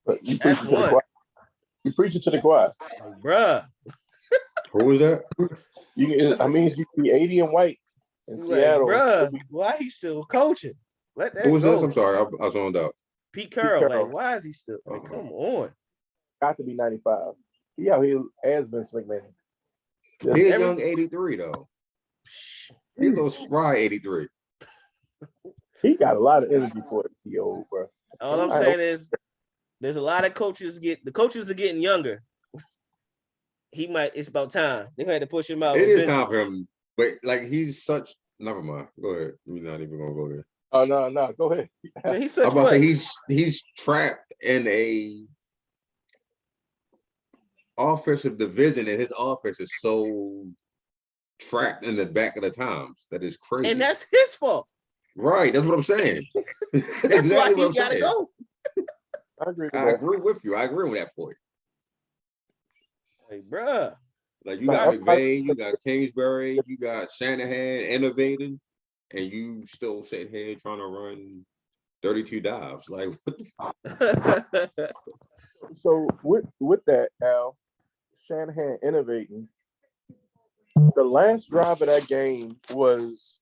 But you that's preaching to the one. choir. You preaching to the choir. Like, bruh. who was that? I mean, you can be 80 and white in Like, Seattle. bruh, why he still coaching? Let that Who was go. this? I'm sorry, I was zoned out. Pete Carroll. Carroll. Like, why is he still? Like, come on. Got to be 95. He out here as Vince McMahon. He a young 83 though. He a little spry 83. He got a lot of energy for it, T.O., bro. All I'm saying is, there's a lot of coaches the coaches are getting younger. It's about time. They had to push him out. It is time for him, but like he's such. Never mind. Go ahead. We're not even gonna go there. Oh no, go ahead. Man, he's I'm such about to what? say he's trapped in a offensive division, and his offense is so trapped in the back of the times that is crazy. And that's his fault. Right. That's what I'm saying. That's exactly why what he I'm gotta saying. go. I agree with I that. agree with you. I agree with that point. Like, bruh. Like you got McVay, you got Kingsbury, you got Shanahan innovating, and you still sitting here trying to run 32 dives. Like, what the So with that, Al, Shanahan innovating. The last drive of that game was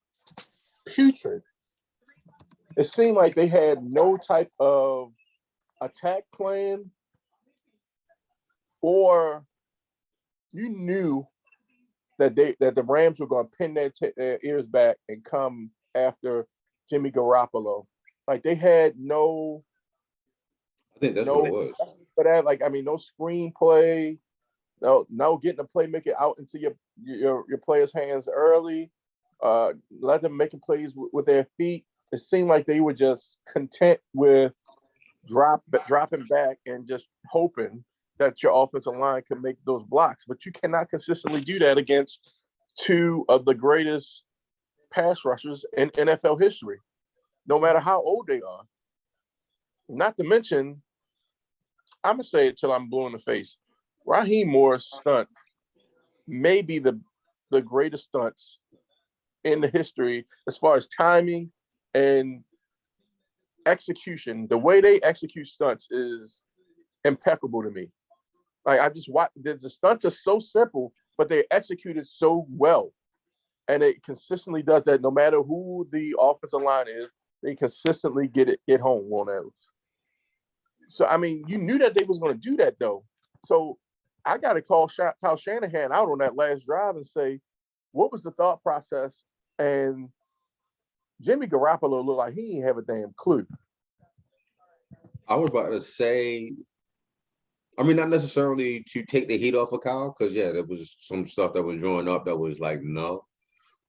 putrid. It seemed like they had no type of attack plan, or you knew that the Rams were going to pin their ears back and come after Jimmy Garoppolo. Like they had no. I think that's what it was. For that, like I mean, no screenplay, no getting the playmaker out into your players' hands early. Let them making plays with their feet. It seemed like they were just content with dropping back and just hoping that your offensive line can make those blocks. But you cannot consistently do that against two of the greatest pass rushers in NFL history, no matter how old they are. Not to mention, I'm going to say it till I'm blue in the face. Raheem Moore's stunt may be the greatest stunts in the history as far as timing and execution. The way they execute stunts is impeccable to me. Like I just watch the stunts are so simple, but they executed so well. And it consistently does that no matter who the offensive line is, they consistently get home on those. So I mean, you knew that they was going to do that though. So I got to call Kyle Shanahan out on that last drive and say, what was the thought process? And Jimmy Garoppolo looked like he ain't have a damn clue. I was about to say, I mean, not necessarily to take the heat off of Kyle, because yeah, there was some stuff that was drawing up that was like no.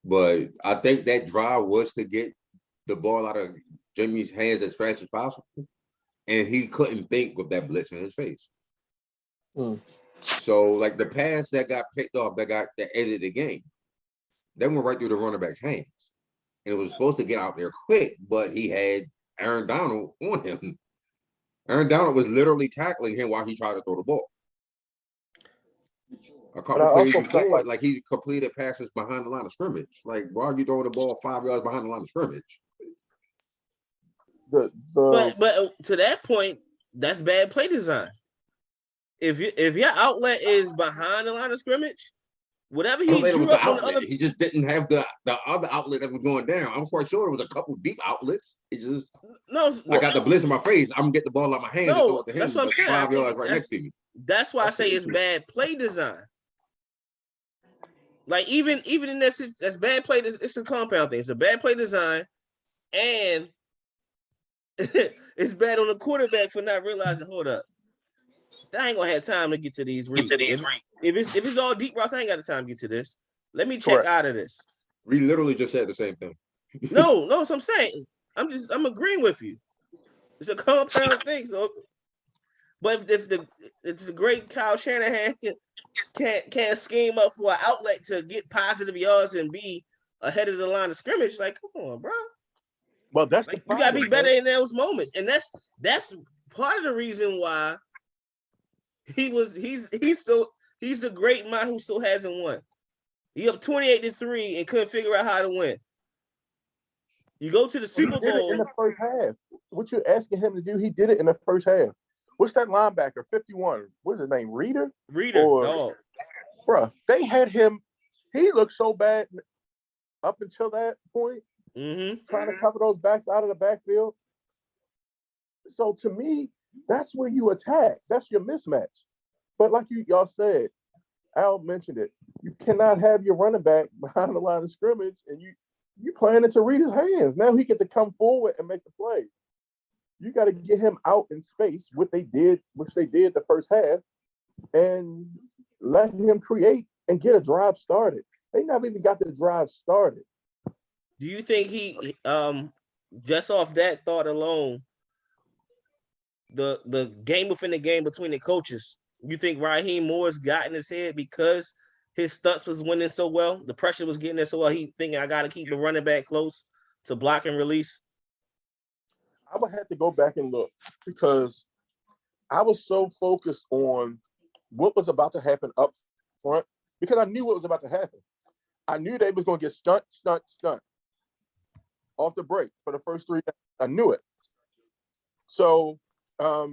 But I think that drive was to get the ball out of Jimmy's hands as fast as possible. And he couldn't think with that blitz in his face. So, like the pass that got picked off, that ended the game, that went right through the running back's hands. And it was supposed to get out there quick, but he had Aaron Donald on him. Aaron Donald was literally tackling him while he tried to throw the ball. A couple plays before, like he completed passes behind the line of scrimmage. Like, why are you throwing the ball 5 yards behind the line of scrimmage? But to that point, that's bad play design. If your outlet is behind the line of scrimmage, whatever he drew up on the other, he just didn't have the other outlet that was going down. I'm quite sure there was a couple deep outlets. It just I got the blitz in my face. I'm gonna get the ball out my hands and throw it to him. That's what I'm saying. 5 yards right next to me. That's why I say it's bad play design. Like even in this, that's bad play. It's a compound thing. It's a bad play design, and it's bad on the quarterback for not realizing. Hold up, I ain't gonna have time to get to these reads. If it's all deep routes, I ain't got the time to get to this. Let me check out of this. We literally just said the same thing. No, that's what I'm saying. I'm agreeing with you. It's a compound thing. So, but if the great Kyle Shanahan can't scheme up for an outlet to get positive yards and be ahead of the line of scrimmage, like, come on, bro. Well, that's like, the problem, you gotta be better in those moments, and that's part of the reason why he's the great man who still hasn't won. He up 28-3 and couldn't figure out how to win. You go to the Super Bowl. He did it in the first half. What you're asking him to do, he did it in the first half. What's that linebacker, 51? What's his name, Reader? Dog. Bruh, they had him. He looked so bad up until that point, trying to cover those backs out of the backfield. So to me, that's where you attack. That's your mismatch. But like y'all said, Al mentioned it. You cannot have your running back behind the line of scrimmage and you playing it to read his hands. Now he get to come forward and make the play. You got to get him out in space, which they did the first half, and let him create and get a drive started. They never even got the drive started. Do you think he just off that thought alone, the game within the game between the coaches, you think Raheem Moore's got in his head because his stunts was winning so well, the pressure was getting there so well, he thinking I got to keep the running back close to block and release? I would have to go back and look because I was so focused on what was about to happen up front because I knew what was about to happen. I knew they was going to get stunt off the break for the first 3 days. I knew it. So, I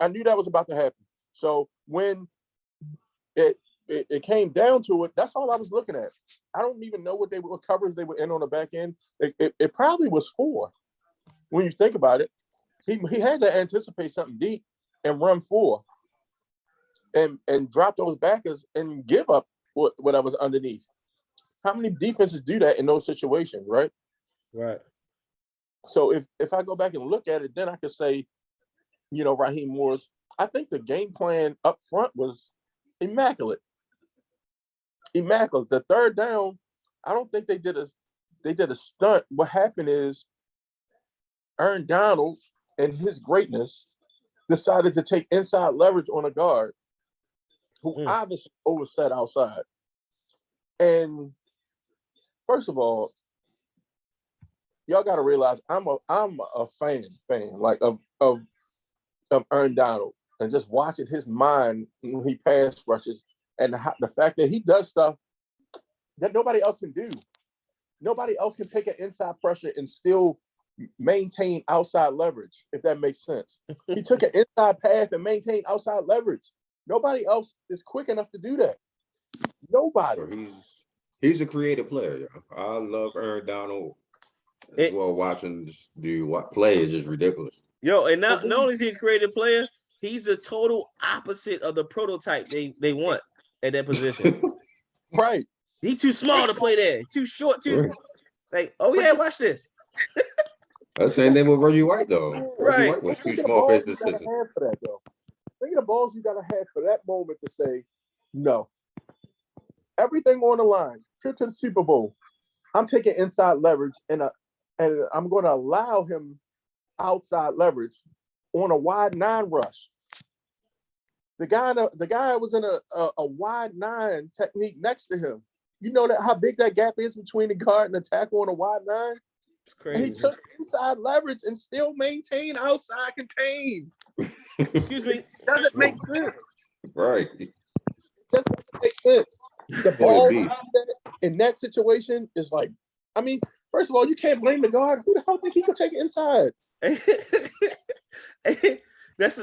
knew that was about to happen. So when it came down to it, that's all I was looking at. I don't even know what covers they were in on the back end. It probably was 4. When you think about it, he had to anticipate something deep and run 4 and drop those backers and give up whatever's underneath. How many defenses do that in those situations, right? Right. So if I go back and look at it, then I could say, Raheem Moore's, I think the game plan up front was immaculate. The third down, I don't think they did a stunt. What happened is Aaron Donald and his greatness decided to take inside leverage on a guard who obviously overset outside. And first of all, y'all got to realize I'm a fan like of Aaron Donald and just watching his mind when he pass rushes and the fact that he does stuff that nobody else can do. Nobody else can take an inside pressure and still maintain outside leverage, if that makes sense. He took an inside path and maintained outside leverage. Nobody else is quick enough to do that. Nobody. So he's a creative player. I love Aaron Donald. Well, watching this dude play is just ridiculous. Yo, and not only is he a creative player, he's a total opposite of the prototype they want at that position. Right. He's too small to play there. Too short. Like, oh yeah, watch this. That's the same thing with Reggie White though. Right. Reggie White was too small for his decision. Think of the balls you gotta have for that moment to say no. Everything on the line. Trip to the Super Bowl. I'm taking inside leverage and I'm going to allow him outside leverage on a wide 9 rush. The guy was in a wide 9 technique next to him. You know how big that gap is between the guard and the tackle on a wide 9? It's crazy. And he took inside leverage and still maintained outside contain. Excuse me. Doesn't make sense. Right. It just doesn't make sense. The ball in that situation is like, I mean, first of all, you can't blame the guard. Who the hell think he could take it inside? That's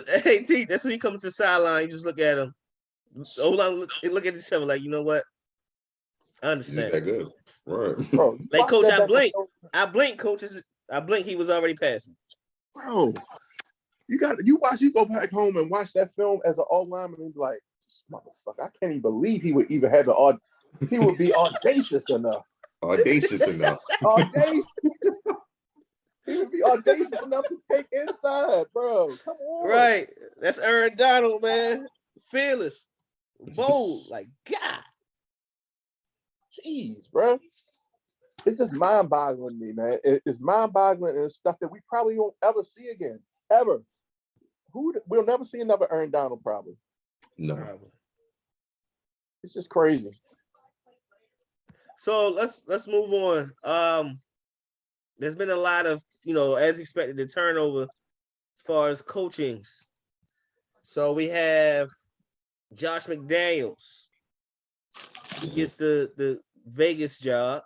when he comes to the sideline. You just look at him. Hold on, look at each other like, you know what? I understand. That good, right? Bro, like, coach, I blink, coaches. I blink. He was already past me. Bro, you go back home and watch that film as an all lineman and be like, motherfucker, I can't even believe he would even have he would be audacious enough. Audacious enough. Audacious. He would be audacious enough to take inside, bro. Come on. Right. That's Aaron Donald, man. Fearless. Bold. Like, God. Jeez, bro. It's just mind-boggling to me, man. It's mind-boggling and it's stuff that we probably won't ever see again. Ever. We'll never see another Aaron Donald, probably. No. It's just crazy. So let's move on. There's been a lot of, as expected, the turnover as far as coachings. So we have Josh McDaniels. He gets the Vegas job.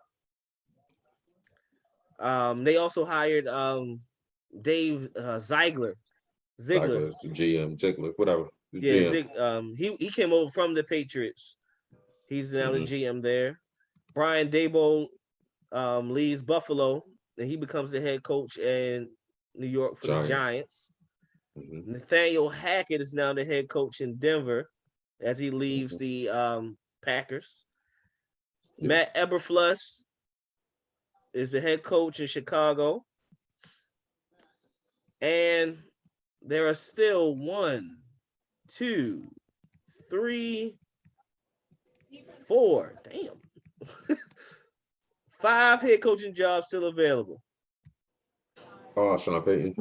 They also hired Dave Ziegler, GM, Ziegler, whatever. GM. He came over from the Patriots. He's now the GM there. Brian Daboll leaves Buffalo, and he becomes the head coach in New York for the Giants. Nathaniel Hackett is now the head coach in Denver as he leaves the Packers. Matt Eberflus is the head coach in Chicago. And there are still 1, 2, 3, 4. Damn. 5 head coaching jobs still available. Oh, Sean Payton.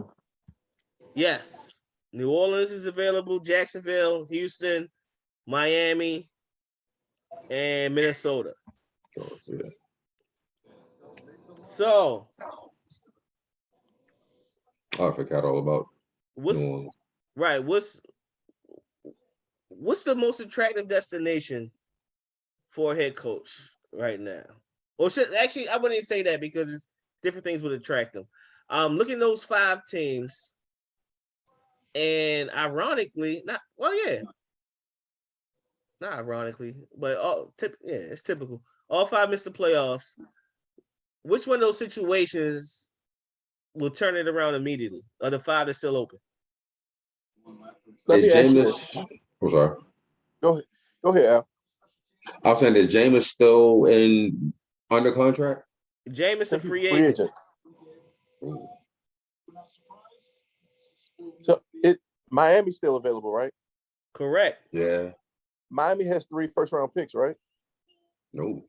Yes. New Orleans is available, Jacksonville, Houston, Miami, and Minnesota. Oh, yeah. So, I forgot all about what's New Orleans. right? What's the most attractive destination for a head coach right now? Or I wouldn't say that because it's different things would attract them. Look at those 5 teams, and ironically, not ironically, but it's typical. All 5 missed the playoffs. Which one of those situations will turn it around immediately? Or the 5 that's still open? Let me ask you this. I'm sorry. Go ahead, Al. I was saying that Jameis still under contract. Jameis a free agent. So Miami's still available, right? Correct. Yeah. Miami has 3 first-round picks, right? No.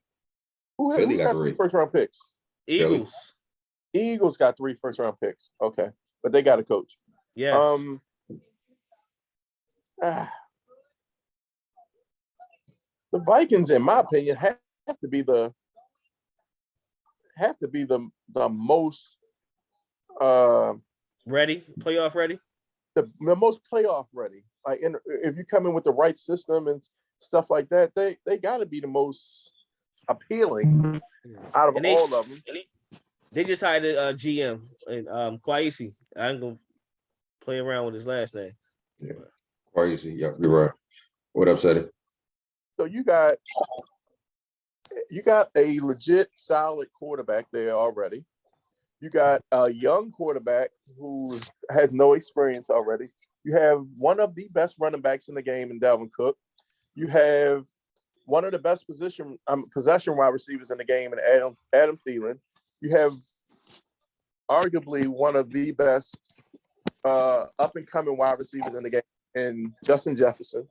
Who's got 3 first-round picks? Eagles. Eagles got 3 first-round picks. Okay, but they got a coach. Yes. The Vikings, in my opinion, have to be the most ready, playoff ready. The most playoff ready. Like, if you come in with the right system and stuff like that, they got to be the most appealing out of all of them. They just hired a GM and Kwesi. I ain't gonna play around with his last name. Yeah, Kwesi. Yeah, you're right. What up, Seti? So you got a legit solid quarterback there already. You got a young quarterback who has no experience already. You have one of the best running backs in the game in Dalvin Cook. You have one of the best possession wide receivers in the game in Adam Thielen. You have arguably one of the best up-and-coming wide receivers in the game in Justin Jefferson.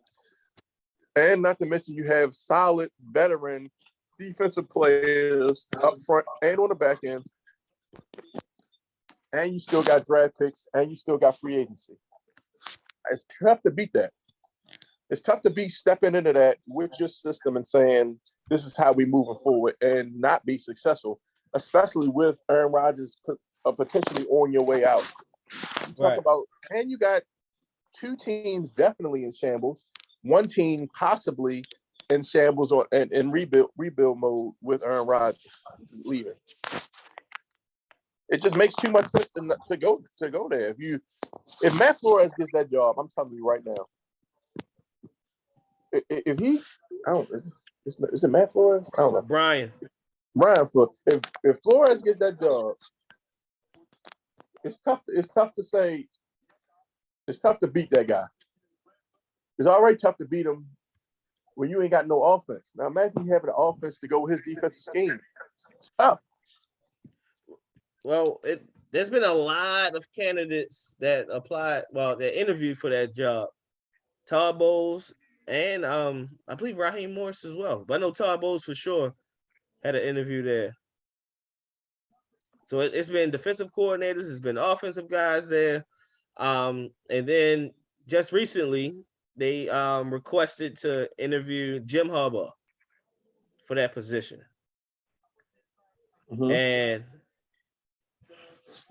And not to mention you have solid veteran defensive players up front and on the back end. And you still got draft picks, and you still got free agency. It's tough to beat that. It's tough to be stepping into that with your system and saying, this is how we moving forward and not be successful, especially with Aaron Rodgers potentially on your way out. And you got 2 teams definitely in shambles, 1 team possibly in shambles or in rebuild mode with Aaron Rodgers leaving. It just makes too much sense to go there. If Matt Flores gets that job, I'm telling you right now. Is it Matt Flores? I don't know. Brian Flores. If Flores gets that job, it's tough to say. It's tough to beat that guy. It's already tough to beat him when you ain't got no offense. Now imagine you having an offense to go with his defensive scheme. It's tough. Well, there's been a lot of candidates that applied, that interviewed for that job. Todd Bowles and I believe Raheem Morris as well. But I know Todd Bowles for sure had an interview there. So it's been defensive coordinators, it's been offensive guys there. And then just recently, they requested to interview Jim Harbaugh for that position. Mhm. And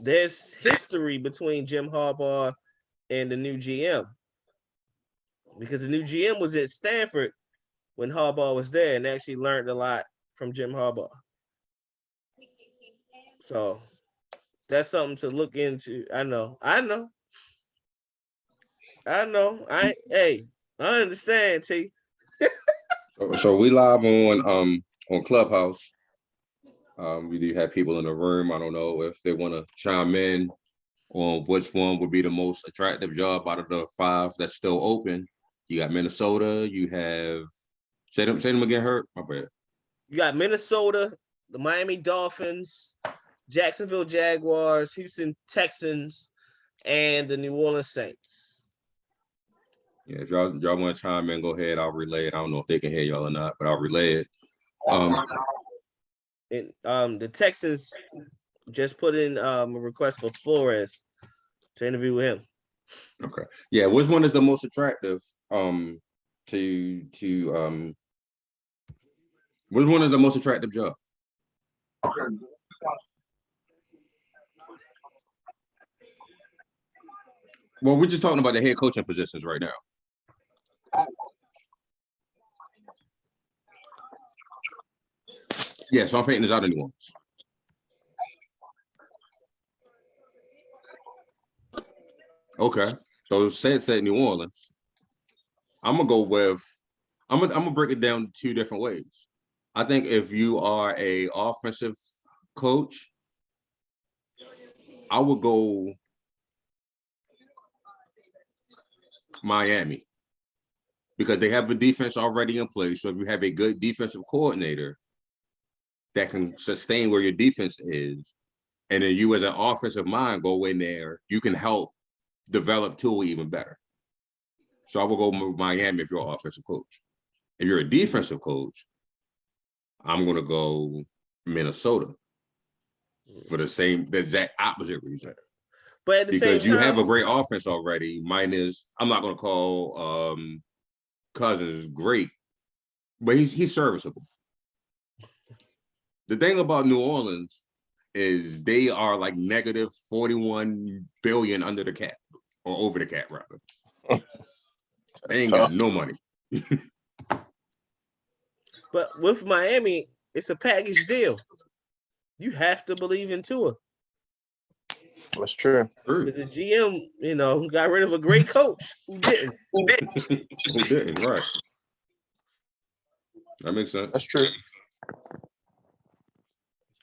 there's history between Jim Harbaugh and the new GM. Because the new GM was at Stanford when Harbaugh was there and actually learned a lot from Jim Harbaugh. So that's something to look into. I know. I understand, T. So we live on Clubhouse. We do have people in the room. I don't know if they want to chime in on which one would be the most attractive job out of the 5 that's still open. You got Minnesota. You have say them again. Hurt my bad. You got Minnesota, the Miami Dolphins, Jacksonville Jaguars, Houston Texans, and the New Orleans Saints. Yeah, if y'all want to chime in, go ahead. I'll relay it. I don't know if they can hear y'all or not, but I'll relay it. And the Texans just put in a request for Flores to interview with him. Okay. Yeah, which one is the most attractive? Which one is the most attractive job? Well, we're just talking about the head coaching positions right now. Yeah, so I'm painting this out in New Orleans. Okay, so said New Orleans. I'm gonna break it down 2 different ways. I think if you are a offensive coach, I would go Miami because they have a defense already in place. So if you have a good defensive coordinator that can sustain where your defense is, and then you as an offensive mind go in there, you can help develop Tua even better. So I will go Miami if you're an offensive coach. If you're a defensive coach, I'm going to go Minnesota for the exact opposite reason. But at the because same you time, have a great offense already. Minus, I'm not going to call Cousins great, but he's serviceable. The thing about New Orleans is they are like negative 41 billion under the cap, or over the cap rather. They ain't got no money. But with Miami, it's a package deal. You have to believe in Tua. That's true. Because the GM, got rid of a great coach who didn't. Who didn't, right. That makes sense. That's true.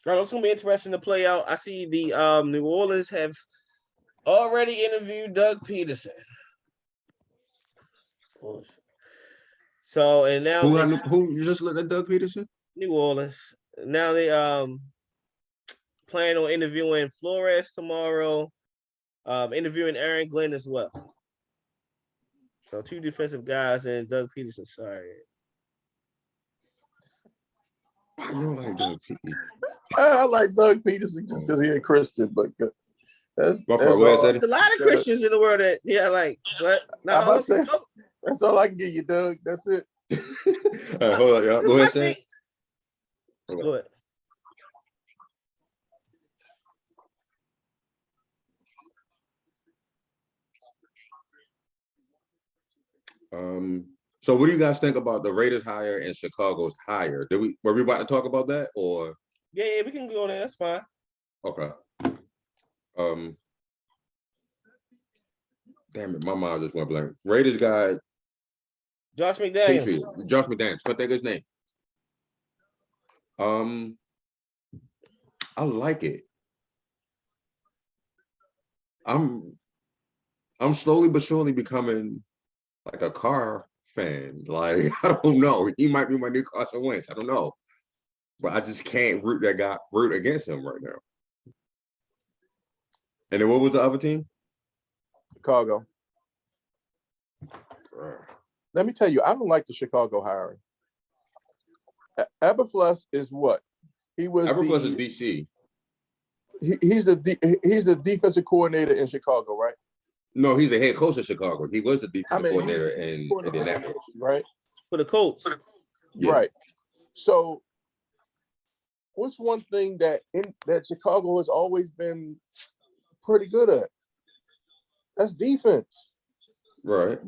Right, it's going to be interesting to play out. I see the New Orleans have already interviewed Doug Peterson. So, and now who you just looked at Doug Peterson? New Orleans. Now they plan on interviewing Flores tomorrow, interviewing Aaron Glenn as well. So 2 defensive guys and Doug Peterson. Sorry. I don't like Doug Peterson. I like Doug Peterson just because he's a Christian, but that's there's a lot of Christians in the world that but not all say, that's all I can give you, Doug. That's it. Hold on, y'all. Go ahead, say. Go ahead. So what do you guys think about the Raiders hire and Chicago's hire? Were we about to talk about that, or? Yeah, we can go there. That's fine. Okay. Damn it, my mind just went blank. Raiders guy. Josh McDaniels. Josh McDaniels. What think his name? I like it. I'm slowly but surely becoming like a car fan. Like, I don't know. He might be my new Carson Wentz. I don't know. But I just can't root against him right now. And then what was the other team? Chicago. Let me tell you, I don't like the Chicago hiring. Eberflus is what? He was Eberflus is DC. He's the defensive coordinator in Chicago, right? No, he's the head coach of Chicago. He was the defensive coordinator in Indianapolis. Right? For the Colts. Yeah. Right. So what's one thing that Chicago has always been pretty good at? That's defense. Right.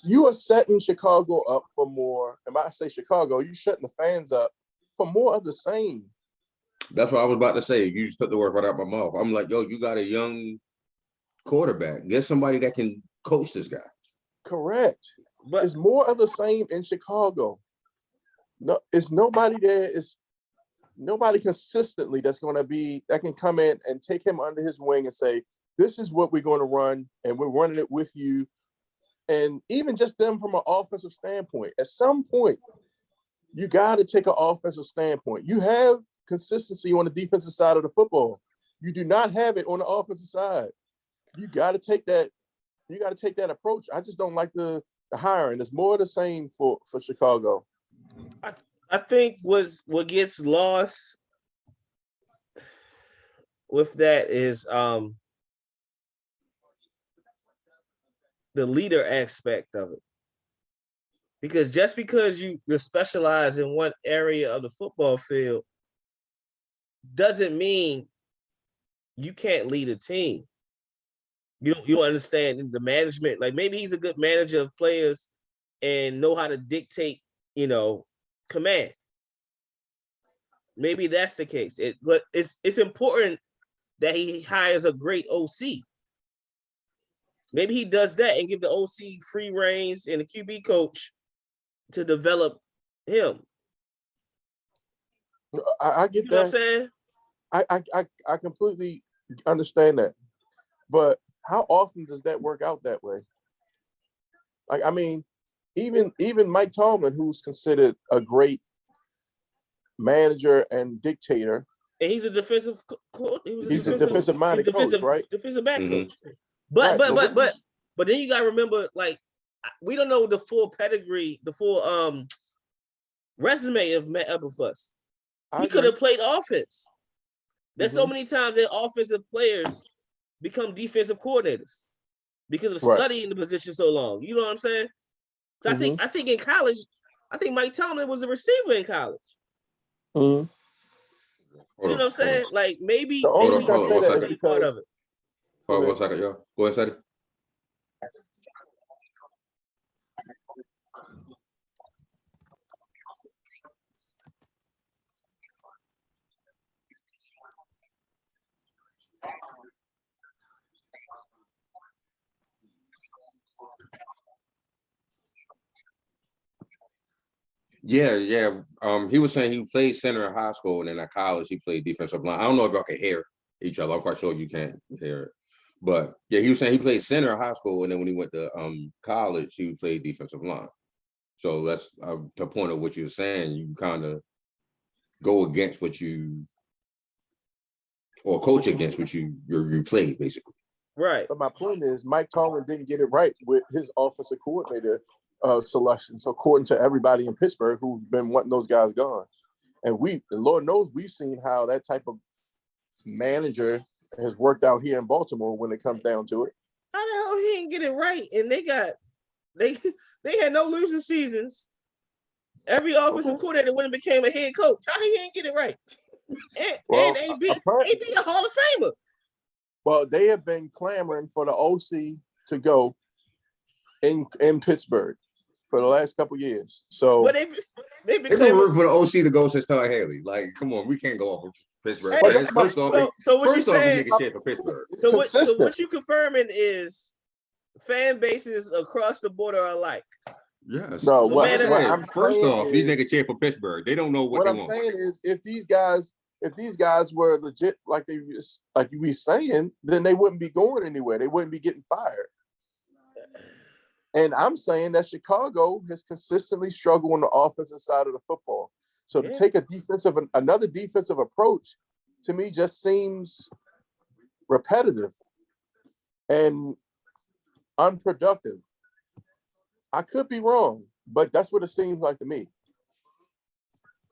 You are setting Chicago up for more. And when I say Chicago, you're shutting the fans up for more of the same. That's what I was about to say. You just took the word right out my mouth. I'm like, yo, you got a young quarterback. Get somebody that can coach this guy. Correct. But it's more of the same in Chicago. No, it's nobody there. It's nobody consistently that can come in and take him under his wing and say, this is what we're going to run, and we're running it with you. And even just them from an offensive standpoint, at some point, you got to take an offensive standpoint. You have consistency on the defensive side of the football. You do not have it on the offensive side. You got to take that. You got to take that approach. I just don't like the hiring. It's more of the same for Chicago. I think what gets lost with that is the leader aspect of it. Because just because you're specialized in one area of the football field doesn't mean you can't lead a team. You don't understand the management. Like maybe he's a good manager of players and know how to dictate, command. Maybe that's the case. But it's important that he hires a great OC. Maybe he does that and give the OC free reins and the QB coach to develop him. I get that. What I'm saying? I completely understand that. But how often does that work out that way? Like, I mean, even Mike Tomlin, who's considered a great manager and dictator. And he's a defensive coach. He's a defensive-minded coach, right? Defensive backs coach. Right, But then you gotta remember, like, we don't know the full pedigree, the full resume of Matt Eberflus. He could have played offense. There's so many times that offensive players become defensive coordinators because of studying the position so long. You know what I'm saying? So I think in college, I think Mike Tomlin was a receiver in college. You know what I'm saying? Like maybe the only reason I say that is because part of it. Hold on 1 second, y'all. Go ahead, Sadie. Yeah. He was saying he played center in high school, and then at college he played defensive line. I don't know if y'all can hear each other. I'm quite sure you can't hear it. But yeah, he was saying he played center in high school, and then when he went to college, he played defensive line. So that's the point of what you're saying. You kind of go against what you, or coach against what you played, basically. Right. But my point is, Mike Tomlin didn't get it right with his offensive coordinator selection. So according to everybody in Pittsburgh who's been wanting those guys gone, and Lord knows we've seen how that type of manager has worked out here in Baltimore when it comes down to it. How the hell he didn't get it right? And they had no losing seasons. Every offensive coordinator went and became a head coach. How he didn't get it right? And they be a Hall of Famer. Well, they have been clamoring for the OC to go in Pittsburgh for the last couple of years. So but they've been rooting for the OC to go since Todd Haley. Like, come on, we can't go off of Pittsburgh. Hey, first off, what you saying? Shit for Pittsburgh. So what you confirming is fan bases across the border are alike. Yes. No, I'm first off, these niggas cheer for Pittsburgh. They don't know what they want. What I'm saying is, if these guys were legit, like you be saying, then they wouldn't be going anywhere. They wouldn't be getting fired. And I'm saying that Chicago has consistently struggled on the offensive side of the football. So to take another defensive approach, to me, just seems repetitive. and unproductive. I could be wrong, but that's what it seems like to me.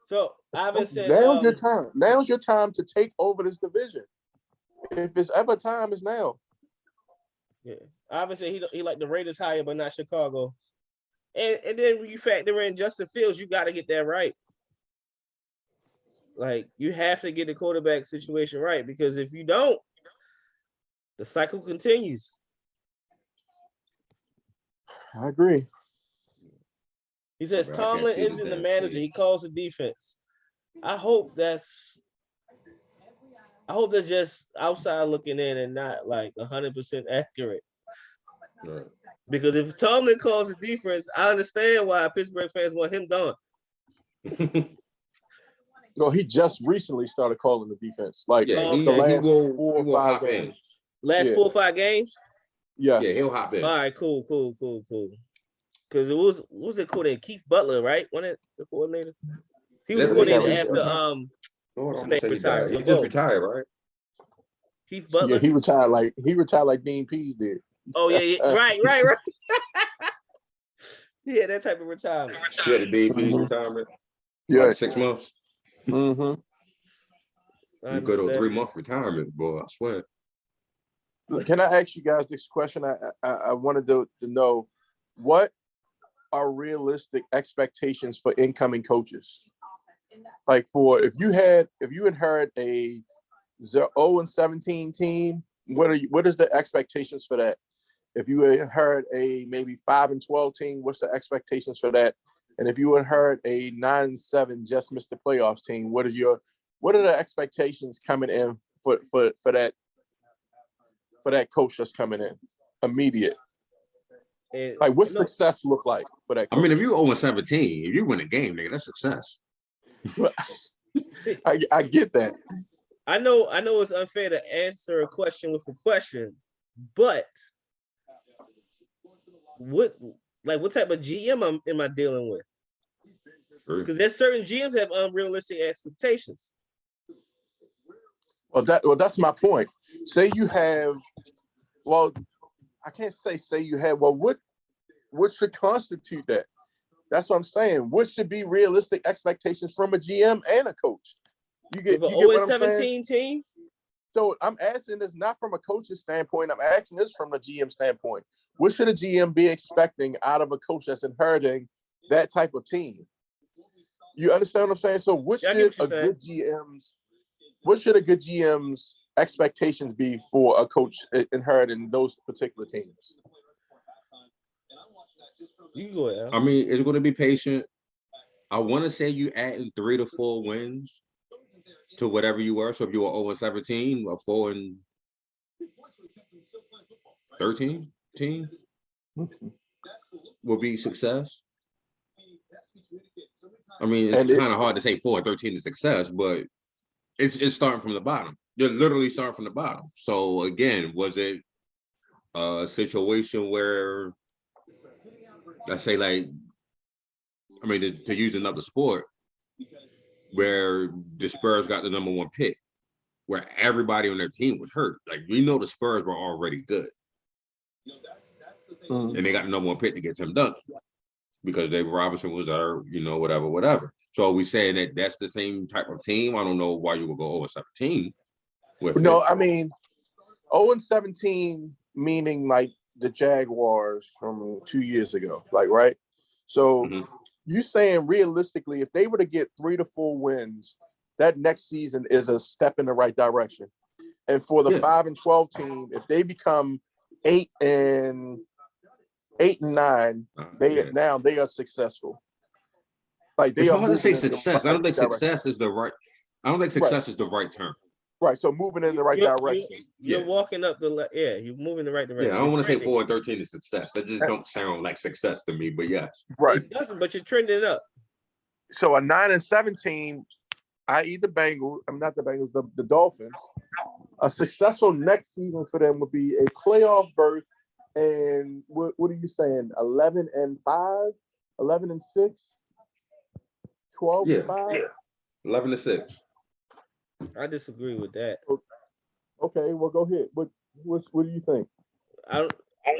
So Ivan said, now's your time. Now's your time to take over this division. If it's ever time, it's now. Yeah, Ivan said he like the Raiders higher, but not Chicago. And then when you factor in Justin Fields, you got to get that right. Like, you have to get the quarterback situation right, because if you don't, the cycle continues. I agree. He says Okay, I can't Tomlin see the isn't the damn manager. stage. He calls the defense. I hope they're just outside looking in and not like 100% accurate. Right. Because if Tomlin calls the defense, I understand why Pittsburgh fans want him gone. No, he just recently started calling the defense. Like Yeah, the last he 4 will or 5 hop in. games. Last 4 or 5 games? Yeah. Yeah, he'll hop in. All right, cool. Because it was coordinator Keith Butler, right? Wasn't it the coordinator? He was the coordinator after Lord, I'm Spain gonna say he retired. died. He just retired, right? Keith Butler. Yeah, he retired like Dean Pease did. Oh yeah. Right. Yeah, that type of retirement. He had a DP retirement. Yeah. Like 6 months. Mm-hmm. You go to a 3-month retirement, boy. I swear. Can I ask you guys this question? I wanted to know, what are realistic expectations for incoming coaches? Like, for if you inherit a 0-17 team, what is the expectations for that? If you inherit a maybe 5-12 team, what's the expectations for that? And if you inherit a 9-7 just missed the playoffs team, what are the expectations coming in for that coach that's coming in immediate? Like, what's success look like for that coach? I mean, if you 0-17, if you win a game, nigga, that's success. I get that. I know it's unfair to answer a question with a question, but what type of GM am I dealing with? Because there's certain GMs that have unrealistic expectations. Well, that's my point. Say you have, well, I can't say you have. Well, what should constitute that? That's what I'm saying. What should be realistic expectations from a GM and a coach? You get what I'm saying? Team. So I'm asking this not from a coach's standpoint. I'm asking this from a GM standpoint. What should a GM be expecting out of a coach that's inheriting that type of team? You understand what I'm saying? So what should a good GM's expectations be for a coach inheriting those particular teams? You go ahead. I mean, it's going to be patient. I want to say you adding 3 to 4 wins to whatever you were. So if you were 0-17, or 4-13 team will be success. I mean, it's kind of hard to say 4-13 is success, but it's starting from the bottom. You're literally starting from the bottom. So again, was it a situation where, let's say, like, I mean, to use another sport, where the Spurs got the number 1 pick, where everybody on their team was hurt. Like, we know the Spurs were already good. And they got the number 1 pick to get Tim Duncan because David Robinson was there, whatever. So are we saying that that's the same type of team? I don't know why you would go 0-17 with it. No, I mean, 0-17 meaning like the Jaguars from 2 years ago, like, right? So you saying realistically, if they were to get 3 to 4 wins, that next season is a step in the right direction. And for the 5-12 team, if they become 8-9, they are successful. Like, it's hard to say success. I don't think success is the right. I don't think success is the right term. Right. So moving in the right direction. You're walking up you're moving in the right direction. Yeah, I don't want to say 4-13 is success. That just don't sound like success to me. But yes, right. It doesn't, but you're trending up. So a 9-17, i.e. the Bengals, I'm not the Bengals, the Dolphins. A successful next season for them would be a playoff berth. And what are you saying? 11-5, 11-6, 12-5, 11-6. I disagree with that. Okay, well, go ahead. What do you think?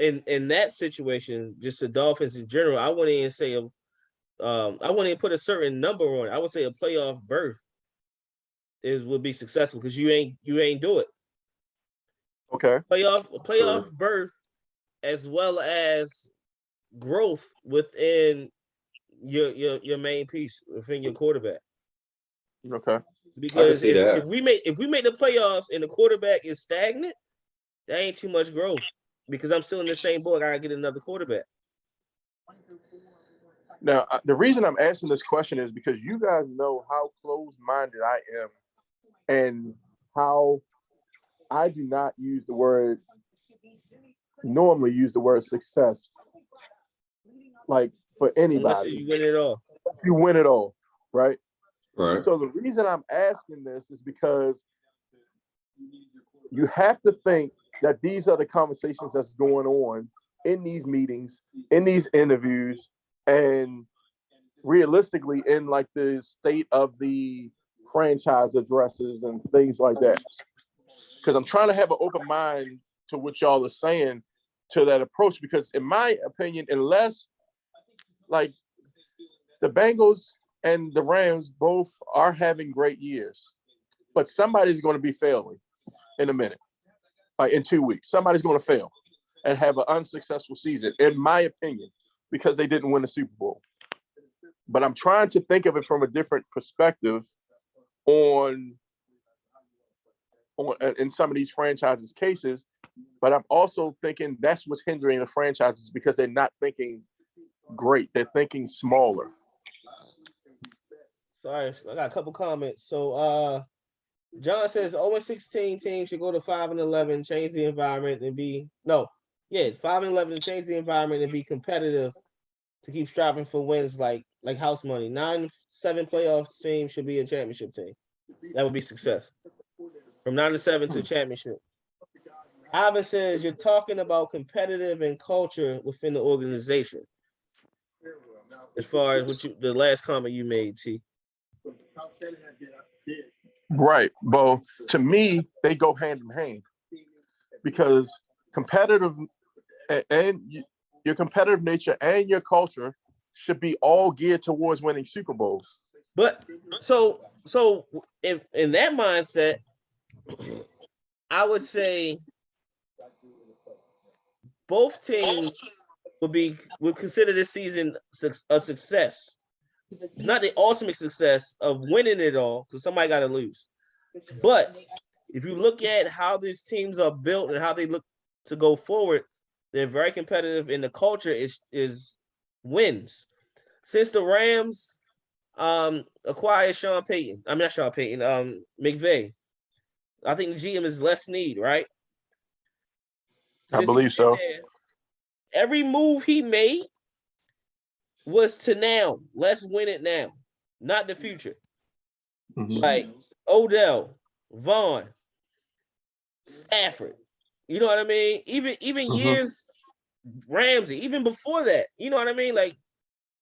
in that situation, just the Dolphins in general, I wouldn't even say I wouldn't even put a certain number on it. I would say a playoff berth would be successful because you ain't do it. Okay. Playoff berth as well as growth within your main piece within your quarterback. Okay. Because if we make the playoffs and the quarterback is stagnant, that ain't too much growth. Because I'm still in the same boat. I gotta get another quarterback. Now, the reason I'm asking this question is because you guys know how closed-minded I am and how I do not normally use the word success, like for anybody. Unless you win it all. You win it all, right? Right. So the reason I'm asking this is because you have to think that these are the conversations that's going on in these meetings, in these interviews, and realistically in like the state of the franchise addresses and things like that. Because I'm trying to have an open mind to what y'all are saying to that approach. Because in my opinion, unless like the Bengals and the Rams both are having great years, but somebody's going to be failing in a minute, like in 2 weeks. Somebody's going to fail and have an unsuccessful season, in my opinion, because they didn't win the Super Bowl. But I'm trying to think of it from a different perspective in some of these franchises' cases. But I'm also thinking that's what's hindering the franchises because they're not thinking great. They're thinking smaller. Sorry, I got a couple comments. So John says 0-16 teams should go to 5-11, change the environment and 5-11 and change the environment and be competitive to keep striving for wins like house money. 9-7 playoff teams should be a championship team. That would be success. From 9-7 to championship. Ivan says you're talking about competitive and culture within the organization. As far as the last comment you made, T. Right. Well, to me, they go hand in hand because competitive and your competitive nature and your culture should be all geared towards winning Super Bowls. But so in that mindset, I would say both teams would consider this season a success. It's not the ultimate success of winning it all because somebody got to lose. But if you look at how these teams are built and how they look to go forward, they're very competitive, and the culture is wins. Since the Rams acquired McVay, I think the GM is Les Snead, right? I believe so. Every move he made was to now. Let's win it now, not the future. Mm-hmm. Like Odell, Vaughn, Stafford. You know what I mean? Even mm-hmm. years, Ramsey, even before that. You know what I mean? Like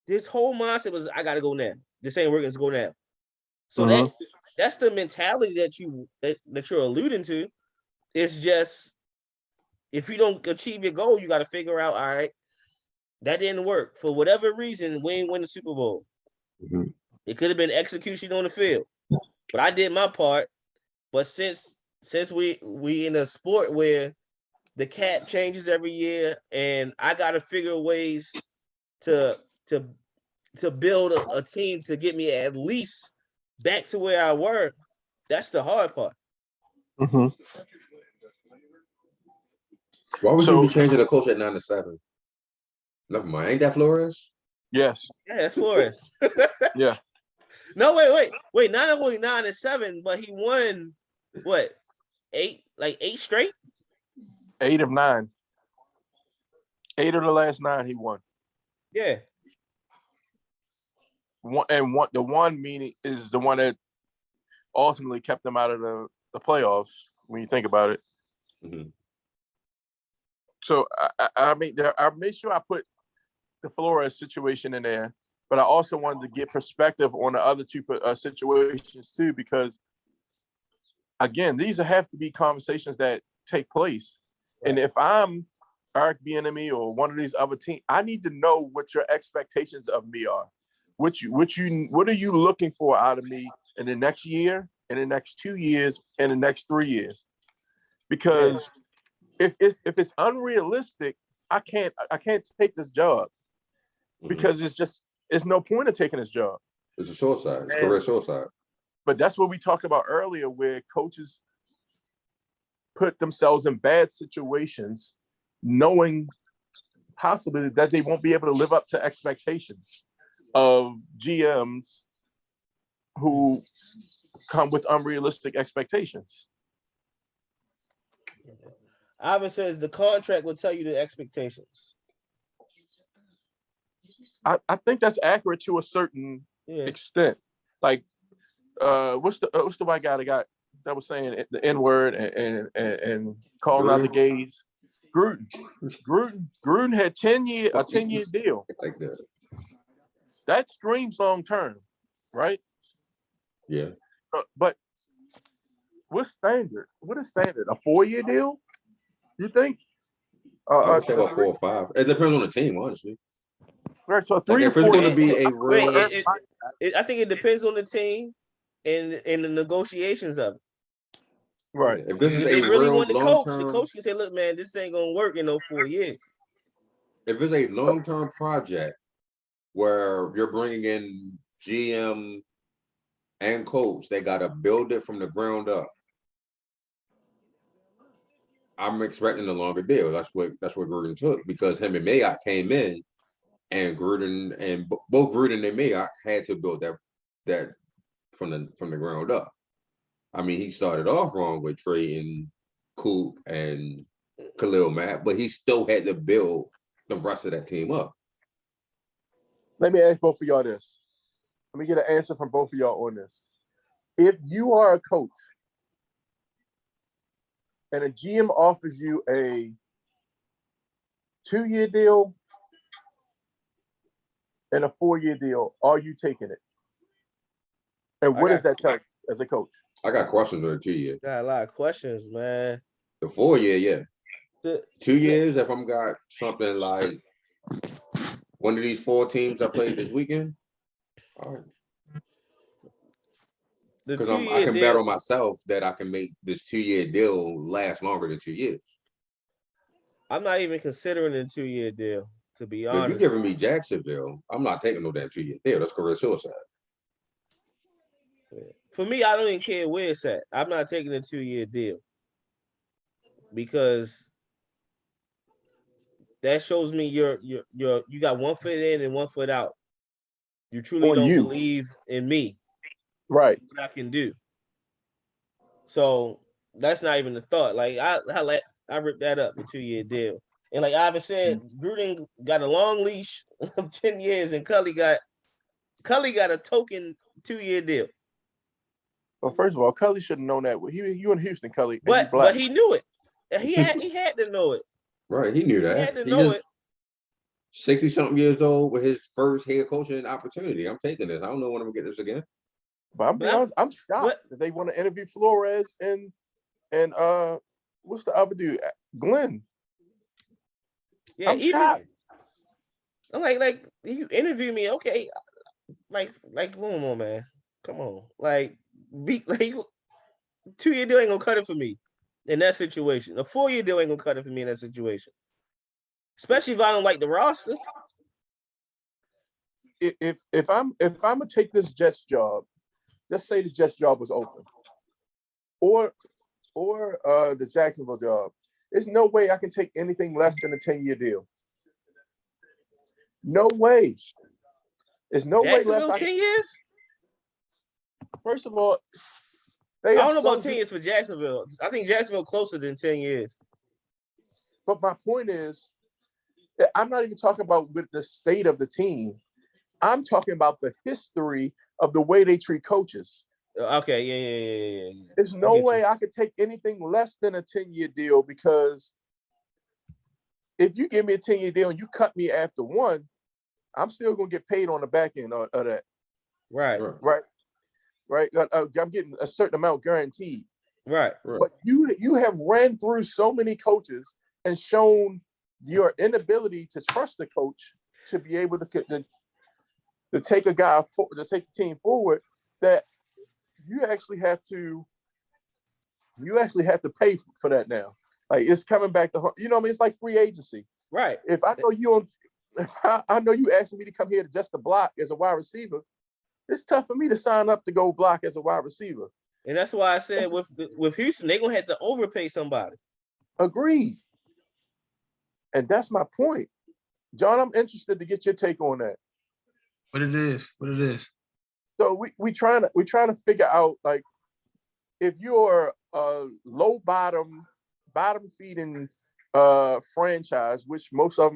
this whole mindset was, I gotta go now. This ain't working, let's go now. So mm-hmm. that's the mentality that you're alluding to. It's just if you don't achieve your goal, you got to figure out, all right, that didn't work. For whatever reason, we ain't win the Super Bowl. Mm-hmm. It could have been execution on the field. But I did my part. But since we in a sport where the cap changes every year and I got to figure ways to build a team to get me at least back to where I were, that's the hard part. Mm-hmm. Why would you be changing the coach at 9-7? Never mind. Ain't that Flores? Yes. Yeah, that's Flores. Yeah. No, wait. Not only 9-7, but he won what? 8 straight? 8 of 9. 8 of the last 9 he won. Yeah. The one meaning is the one that ultimately kept them out of the playoffs when you think about it. Mm-hmm. So I made sure I put the Flores situation in there, but I also wanted to get perspective on the other two situations too, because again, these have to be conversations that take place. Right. And if I'm Eric Bieniemy or one of these other teams, I need to know what your expectations of me are. What are you looking for out of me in the next year, in the next 2 years, and the next 3 years? Because if it's unrealistic, I can't take this job because it's no point of taking this job. It's a suicide. It's career suicide. But that's what we talked about earlier, where coaches put themselves in bad situations, knowing possibly that they won't be able to live up to expectations of GMs who come with unrealistic expectations. Ivan says the contract will tell you the expectations. I think that's accurate to a certain extent. Like, what's the white guy that was saying the N-word and calling out the gays? Gruden had a 10-year deal. Like that. That screams long term, right? Yeah. But what's standard? What is standard? A 4-year deal? You think? I would say about 4 or 5. It depends on the team, honestly. Right. So 3 like or if it's 4 going to be a real. I think it depends on the team and the negotiations of it. Right. If this is If they a really real want the long coach, term, the coach can say, "Look, man, this ain't gonna work in no 4 years." if it's a long term project where you're bringing in GM and coach, they got to build it from the ground up. I'm expecting a longer deal. That's what Gruden took, because him and Mayock came in, and Gruden and both Gruden and Mayock had to build that from the ground up. I mean, he started off wrong with trading Coop and Khalil Mack, but he still had to build the rest of that team up. Let me ask both of y'all this. Let me get an answer from both of y'all on this. If you are a coach and a GM offers you a 2-year deal and a 4-year deal, are you taking it? And what does that tell you as a coach? I got questions on the 2 year. Got a lot of questions, man. The 4 year, yeah. The 2 years, if I'm got something like one of these 4 teams I played this weekend, all right. Because I can bet on myself that I can make this 2-year deal last longer than 2 years. I'm not even considering a 2-year deal, to be If honest. you're giving me Jacksonville, I'm not taking no damn 2-year deal. That's career suicide. For me, I don't even care where it's at. I'm not taking a 2-year deal because that shows me you got 1 foot in and 1 foot out. You truly don't believe in me, right? What I can do. So that's not even the thought. Like I ripped that up, the 2-year deal. And like Ivan said, Gruden got a long leash of 10 years, and Cully got a token 2-year deal. Well, first of all, Cully should have known that. You in Houston, Cully, but he knew it. He had to know it. Right, he knew that. He had to know it. 60-something years old with his first head coaching opportunity. I'm taking this. I don't know when I'm gonna get this again. But I'm being honest, I'm shocked that they want to interview Flores and what's the other dude, Glenn. Yeah, I'm shocked. I'm like you interview me, okay? Like come on, man, come on, like 2-year deal ain't gonna cut it for me in that situation. A 4-year deal ain't gonna cut it for me in that situation, especially if I don't like the roster. If I'm gonna take this Jets job, let's say the Jets job was open, or the Jacksonville job, there's no way I can take anything less than a 10-year deal. No way. There's no way less. 10 years? First of all, I don't know about 10 years for Jacksonville. I think Jacksonville closer than 10 years. But my point is, I'm not even talking about with the state of the team. I'm talking about the history of the way they treat coaches. Okay, yeah. There's no way I could take anything less than a 10-year deal, because if you give me a 10-year deal and you cut me after 1, I'm still gonna get paid on the back end of that. Right. I'm getting a certain amount guaranteed. Right. But you have ran through so many coaches and shown your inability to trust the coach to be able to take a guy to take the team forward, that you actually have to pay for that now. Like, it's coming back to, you know what I mean? It's like free agency. Right. If I know I know you asking me to come here to just to block as a wide receiver, it's tough for me to sign up to go block as a wide receiver. And that's why I said with Houston, they're gonna have to overpay somebody. Agreed. And that's my point. John, I'm interested to get your take on that. What it is. So we trying to figure out, like, if you're a low bottom feeding franchise, which most of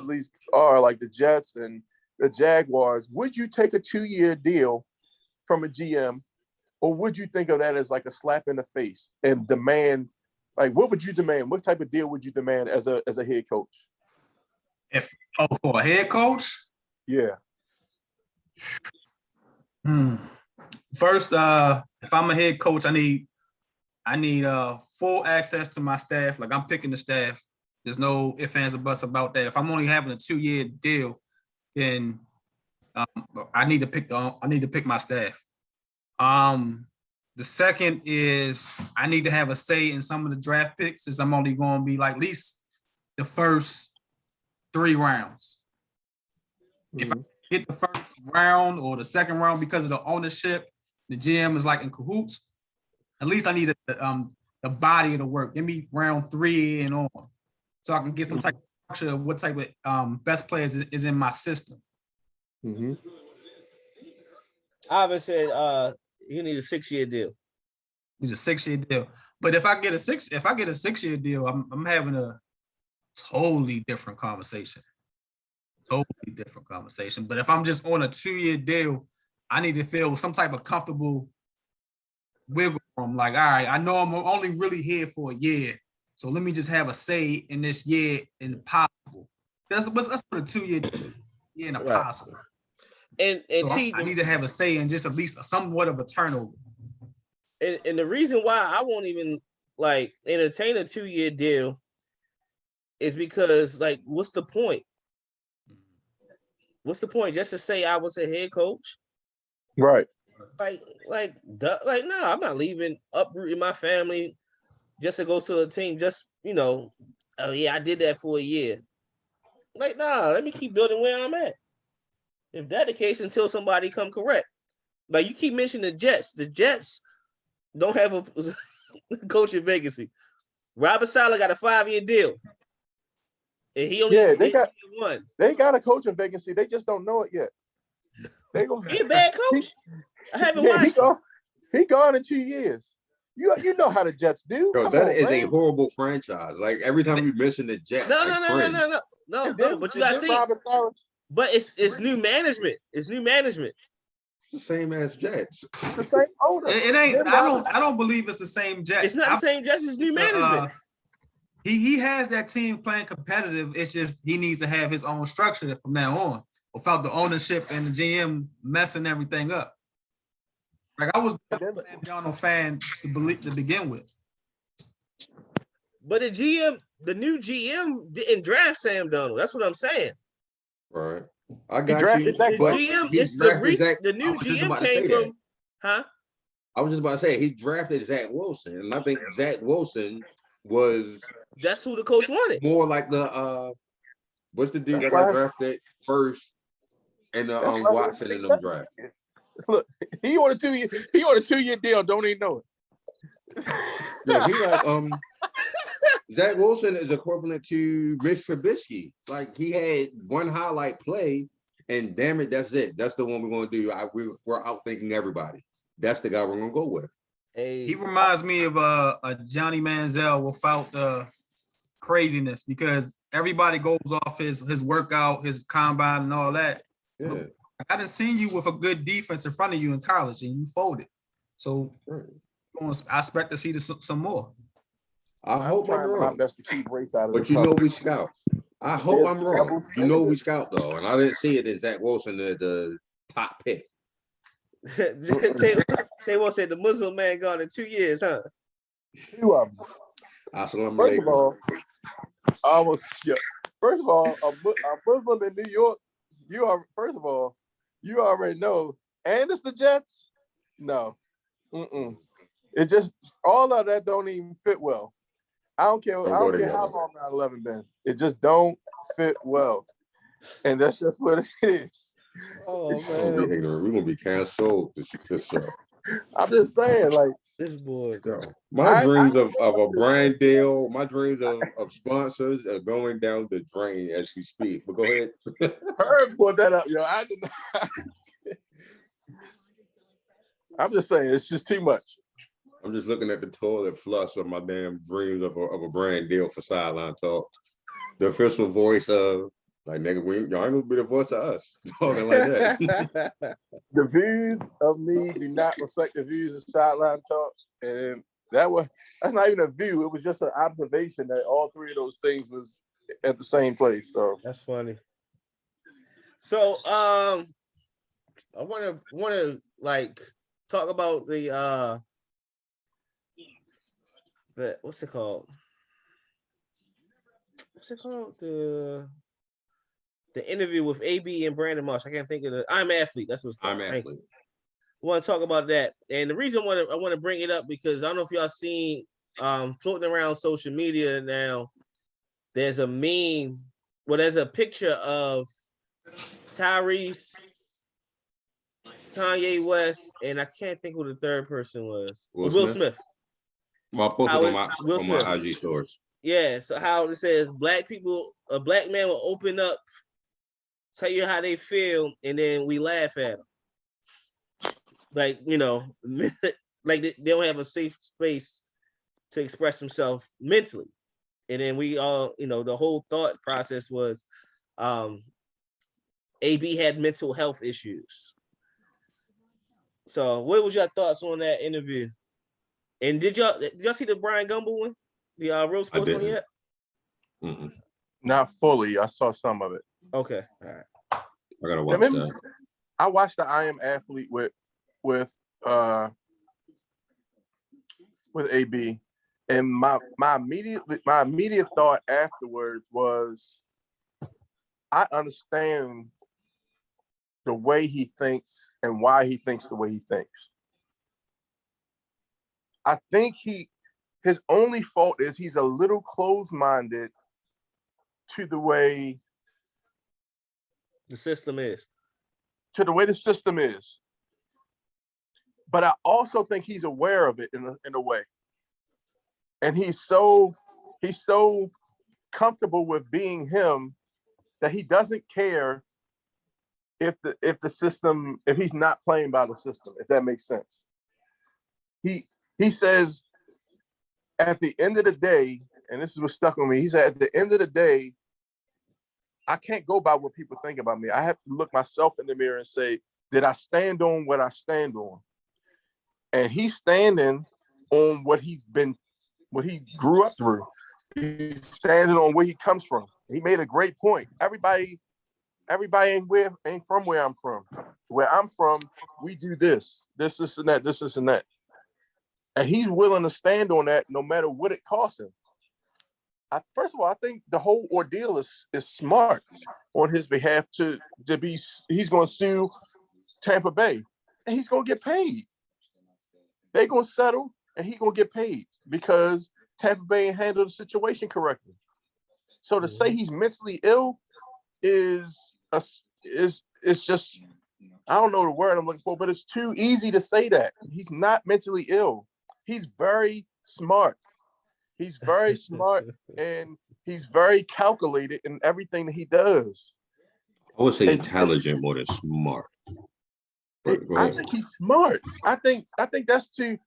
these are, like the Jets and the Jaguars, would you take a 2-year deal from a GM, or would you think of that as like a slap in the face and demand, like, what would you demand? What type of deal would you demand as a head coach? For a head coach? Yeah. First, if I'm a head coach, I need full access to my staff. Like, I'm picking the staff. There's no ifs, ands, or buts about that. If I'm only having a 2-year deal, then I need to pick my staff. The second is I need to have a say in some of the draft picks, since I'm only going to be like at least the first 3 rounds. If I get the first round or the second round because of the ownership, the GM is like in cahoots, at least I need the body of the work. Give me round 3 and on, so I can get some type of structure of what type of best players is in my system. Ivan said you need a 6-year deal. It's a 6-year deal. But if I get a 6-year deal, I'm having a totally different conversation. But if I'm just on a 2-year deal, I need to feel some type of comfortable wiggle room. Like, all right, I know I'm only really here for a year, so let me just have a say in this year in possible. That's what a 2-year deal, year in a possible. And so I need to have a say in just at least somewhat of a turnover. And the reason why I won't even like entertain a 2-year deal is because, like, what's the point? What's the point? Just to say I was a head coach? Right. Like, no, I'm not leaving, uprooting my family just to go to a team. Just, oh yeah, I did that for a year. Like, nah, let me keep building where I'm at. If that's the case, until somebody come correct. Like, you keep mentioning the Jets. The Jets don't have a coaching vacancy. Robert Saleh got a 5-year deal. And he only they got one. They got a coaching vacancy. They just don't know it yet. He a bad coach. I haven't watched. He gone in 2 years. You know how the Jets do. Yo, that is a horrible franchise. Like, every time you mention the Jets, no. But you got to think. But it's new management. It's new management. It's the same as Jets. It's the same owner. It ain't. I don't believe it's the same Jets. It's not the same Jets. It's new management. He has that team playing competitive. It's just he needs to have his own structure from now on, without the ownership and the GM messing everything up. Like, I was a Sam fan to begin with. But the new GM didn't draft Sam Darnold. That's what I'm saying. Right. I got you. The GM, it's the new GM came from, huh? I was just about to say he drafted Zach Wilson, and I think Zach Wilson that's who the coach wanted. More like the what's the dude that got drafted first in the Watson in them draft. Look, he on a 2-year deal. Don't even know it. Yeah, he like Zach Wilson is equivalent to Mitch Trubisky. Like, he had one highlight play, and damn it, that's it. That's the one we're going to do. We're outthinking everybody. That's the guy we're going to go with. He reminds me of a Johnny Manziel without the craziness, because everybody goes off his workout, his combine, and all that. Yeah. I haven't seen you with a good defense in front of you in college, and you folded. So I expect to see some more. I hope I'm wrong. My best to keep race out of but we scout. I hope I'm wrong. We scout, though, and I didn't see it as Zach Wilson as the top pick. They won't say the Muslim man gone in 2 years, huh? 2 of them. Assalamu First of alaikum. all, almost. Yeah. First of all, a Muslim in New York, you are. First of all, you already know, and it's the Jets. No, it just all of that don't even fit well. I don't care. Don't I go don't care how together. long 9/11 been. It just don't fit well, and that's just what it is. Oh It's We're gonna man, be ignorant. We're gonna be canceled this show. I'm just saying, like this boy. Yo, my I dreams of a brand deal, my dreams of sponsors are going down the drain as we speak. But go ahead. Herb brought that up, yo. I did not. I'm just saying, it's just too much. I'm just looking at the toilet flush of my damn dreams of a brand deal for Sideline Talk. The official voice of like nigga, y'all ain't gonna be the voice of us talking like that. The views of me do not reflect the views of Sideline Talk, and that's not even a view. It was just an observation that all three of those things was at the same place. So That's funny. So I wanna like talk about the what's it called? The interview with AB and Brandon Marsh. I can't think of I'm Athlete. That's what it's called. I'm Athlete. I want to talk about that. And the reason I want to bring it up because I don't know if y'all seen floating around social media now. There's a meme. Well, there's a picture of Tyrese, Kanye West, and I can't think who the third person was. Will Smith. I posted on my IG stories. Yeah, so how it says a black man will open up, tell you how they feel, and then we laugh at them. Like, like they don't have a safe space to express himself mentally. And then we all, the whole thought process was AB had mental health issues. So what was your thoughts on that interview? And did y'all see the Brian Gumble one? The Real Sports one yet? Mm-mm. not fully. I saw some of it. Okay. All right. I gotta watch that. I watched the I Am Athlete with AB, and my immediate thought afterwards was, I understand the way he thinks and why he thinks the way he thinks. I think his only fault is he's a little closed-minded to the way the system is. But I also think he's aware of it in a way. And he's so comfortable with being him that he doesn't care if the system, if he's not playing by the system, if that makes sense. He says at the end of the day, and this is what stuck with me, he said at the end of the day, I can't go by what people think about me. I have to look myself in the mirror and say, did I stand on what I stand on? And he's standing on what he grew up through. He's standing on where he comes from. He made a great point. Everybody ain't from where I'm from. Where I'm from, we do this and that, this and that. And he's willing to stand on that no matter what it costs him. First of all, I think the whole ordeal is smart on his behalf to be. He's going to sue Tampa Bay, and he's going to get paid. They're going to settle, and he's going to get paid because Tampa Bay handled the situation correctly. So to say he's mentally ill is just, I don't know the word I'm looking for, but it's too easy to say that. He's not mentally ill. He's very smart. He's very smart, and he's very calculated in everything that he does. I would say intelligent more than smart. I think he's smart. I think that's just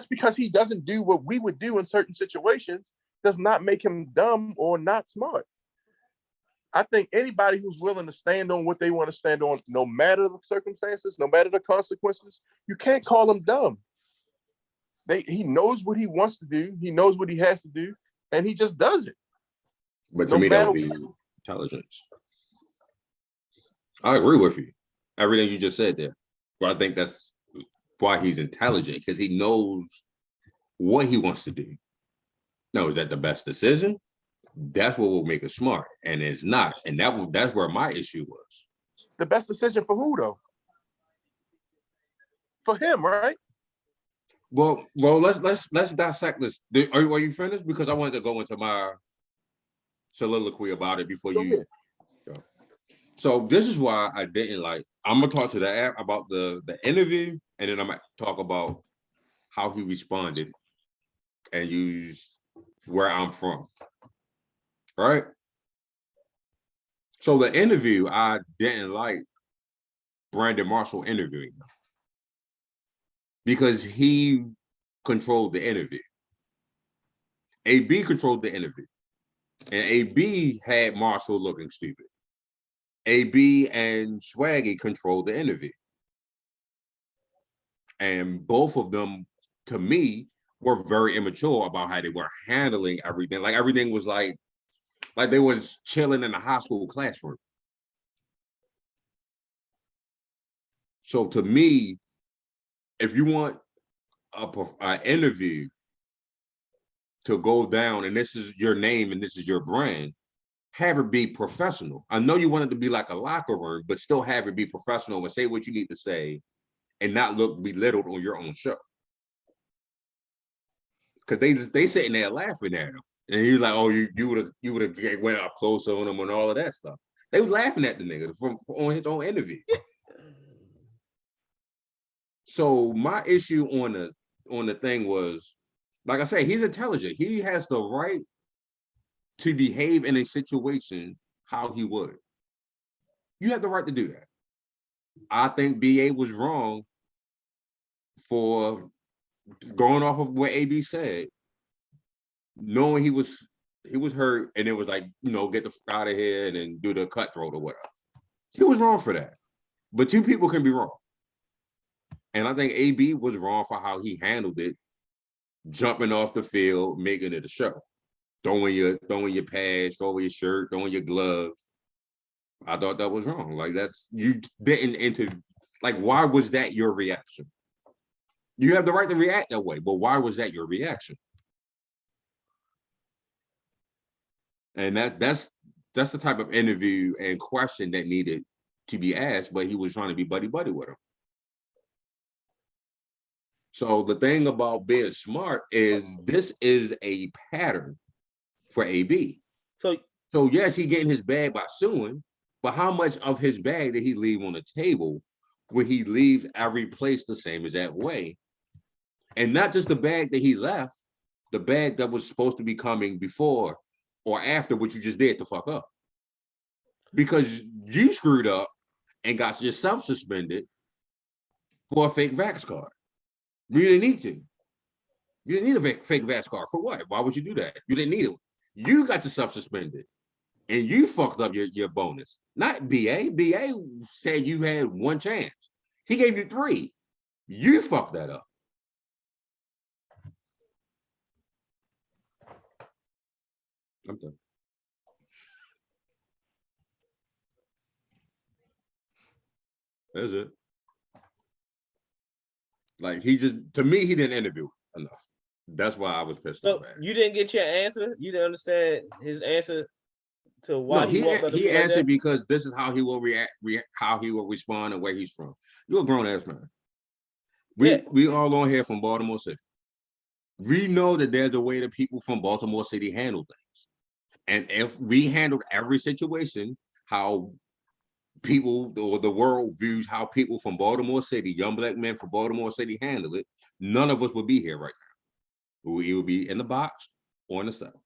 because he doesn't do what we would do in certain situations does not make him dumb or not smart. I think anybody who's willing to stand on what they want to stand on, no matter the circumstances, no matter the consequences, you can't call him dumb. He knows what he wants to do. He knows what he has to do, and he just does it. But to me, that would be intelligence. I agree with you. Everything you just said there. But I think that's why he's intelligent, because he knows what he wants to do. Now, is that the best decision? That's what will make it smart, and it's not. And that's where my issue was. The best decision for who though? For him, right? Well, let's dissect this. Are you finished? Because I wanted to go into my soliloquy about it before you. So this is why I didn't like. I'm gonna talk to the app about the interview, and then I might talk about how he responded and use where I'm from. All right. So the interview, I didn't like Brandon Marshall interviewing him because he controlled the interview. AB controlled the interview, and AB had Marshall looking stupid. AB and Swaggy controlled the interview. And both of them, to me, were very immature about how they were handling everything. Like everything was like they was chilling in a high school classroom. So to me, if you want an interview to go down and this is your name and this is your brand, have it be professional. I know you want it to be like a locker room, but still have it be professional and say what you need to say and not look belittled on your own show. Because they sitting there laughing at him. And he's like, oh, you would have went up close on him and all of that stuff. They was laughing at the nigga on his own interview. So my issue on the thing was, like I said, he's intelligent. He has the right to behave in a situation how he would. You have the right to do that. I think BA was wrong for going off of what AB said, knowing he was hurt, and it was like, get the fuck out of here and then do the cutthroat or whatever. He was wrong for that. But two people can be wrong. And I think AB was wrong for how he handled it, jumping off the field, making it a show. Throwing your pads, throwing your shirt, throwing your gloves. I thought that was wrong. Like you didn't enter. Like, why was that your reaction? You have the right to react that way, but why was that your reaction? And that's the type of interview and question that needed to be asked, but he was trying to be buddy-buddy with him. So the thing about being smart is this is a pattern for AB. So yes, he getting his bag by suing, but how much of his bag did he leave on the table where he leaves every place the same as that way? And not just the bag that he left, the bag that was supposed to be coming before or after what you just did to fuck up. Because you screwed up and got yourself suspended for a fake Vax card. You didn't need to. You didn't need a fake Vax card. For what? Why would you do that? You didn't need it. You got yourself suspended. And you fucked up your bonus. Not BA. BA said you had one chance. He gave you 3. You fucked that up. I'm done. That's it. Like, to me, he didn't interview enough. That's why I was pissed off. You didn't get your answer? You didn't understand his answer to why he walked out? He answered like because this is how he will react, how he will respond, and where he's from. You're a grown ass man. We all on here from Baltimore City. We know that there's a way that people from Baltimore City handle things. And if we handled every situation, how people or the world views how people from Baltimore City, young black men from Baltimore City handle it, none of us would be here right now. We would be in the box or in the cell.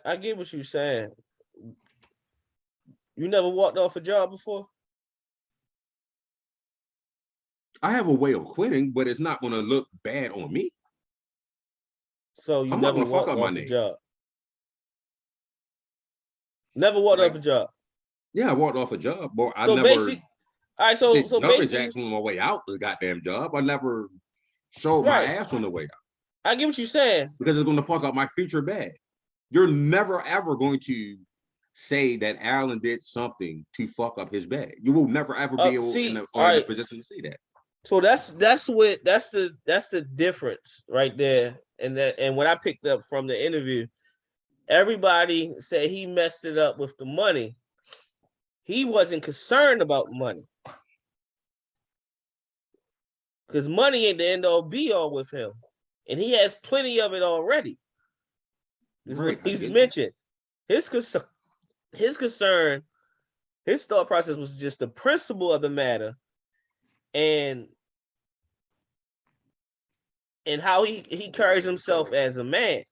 I get what you're saying. You never walked off a job before? I have a way of quitting, but it's not going to look bad on me. So I'm never walked off a job? Never walked off a job? Yeah, I walked off a job, but I never. All right, so numbers actually on my way out the goddamn job. I never showed my ass on the way out. I get what you're saying. Because it's going to fuck up my future bag. You're never ever going to say that Allen did something to fuck up his bag. You will never ever be able in a position to say that. So that's the difference right there. And what I picked up from the interview, everybody said he messed it up with the money. He wasn't concerned about money. Because money ain't the end all be all with him. And he has plenty of it already. Is what he's mentioned. His concern, his thought process was just the principle of the matter and how he carries himself as a man.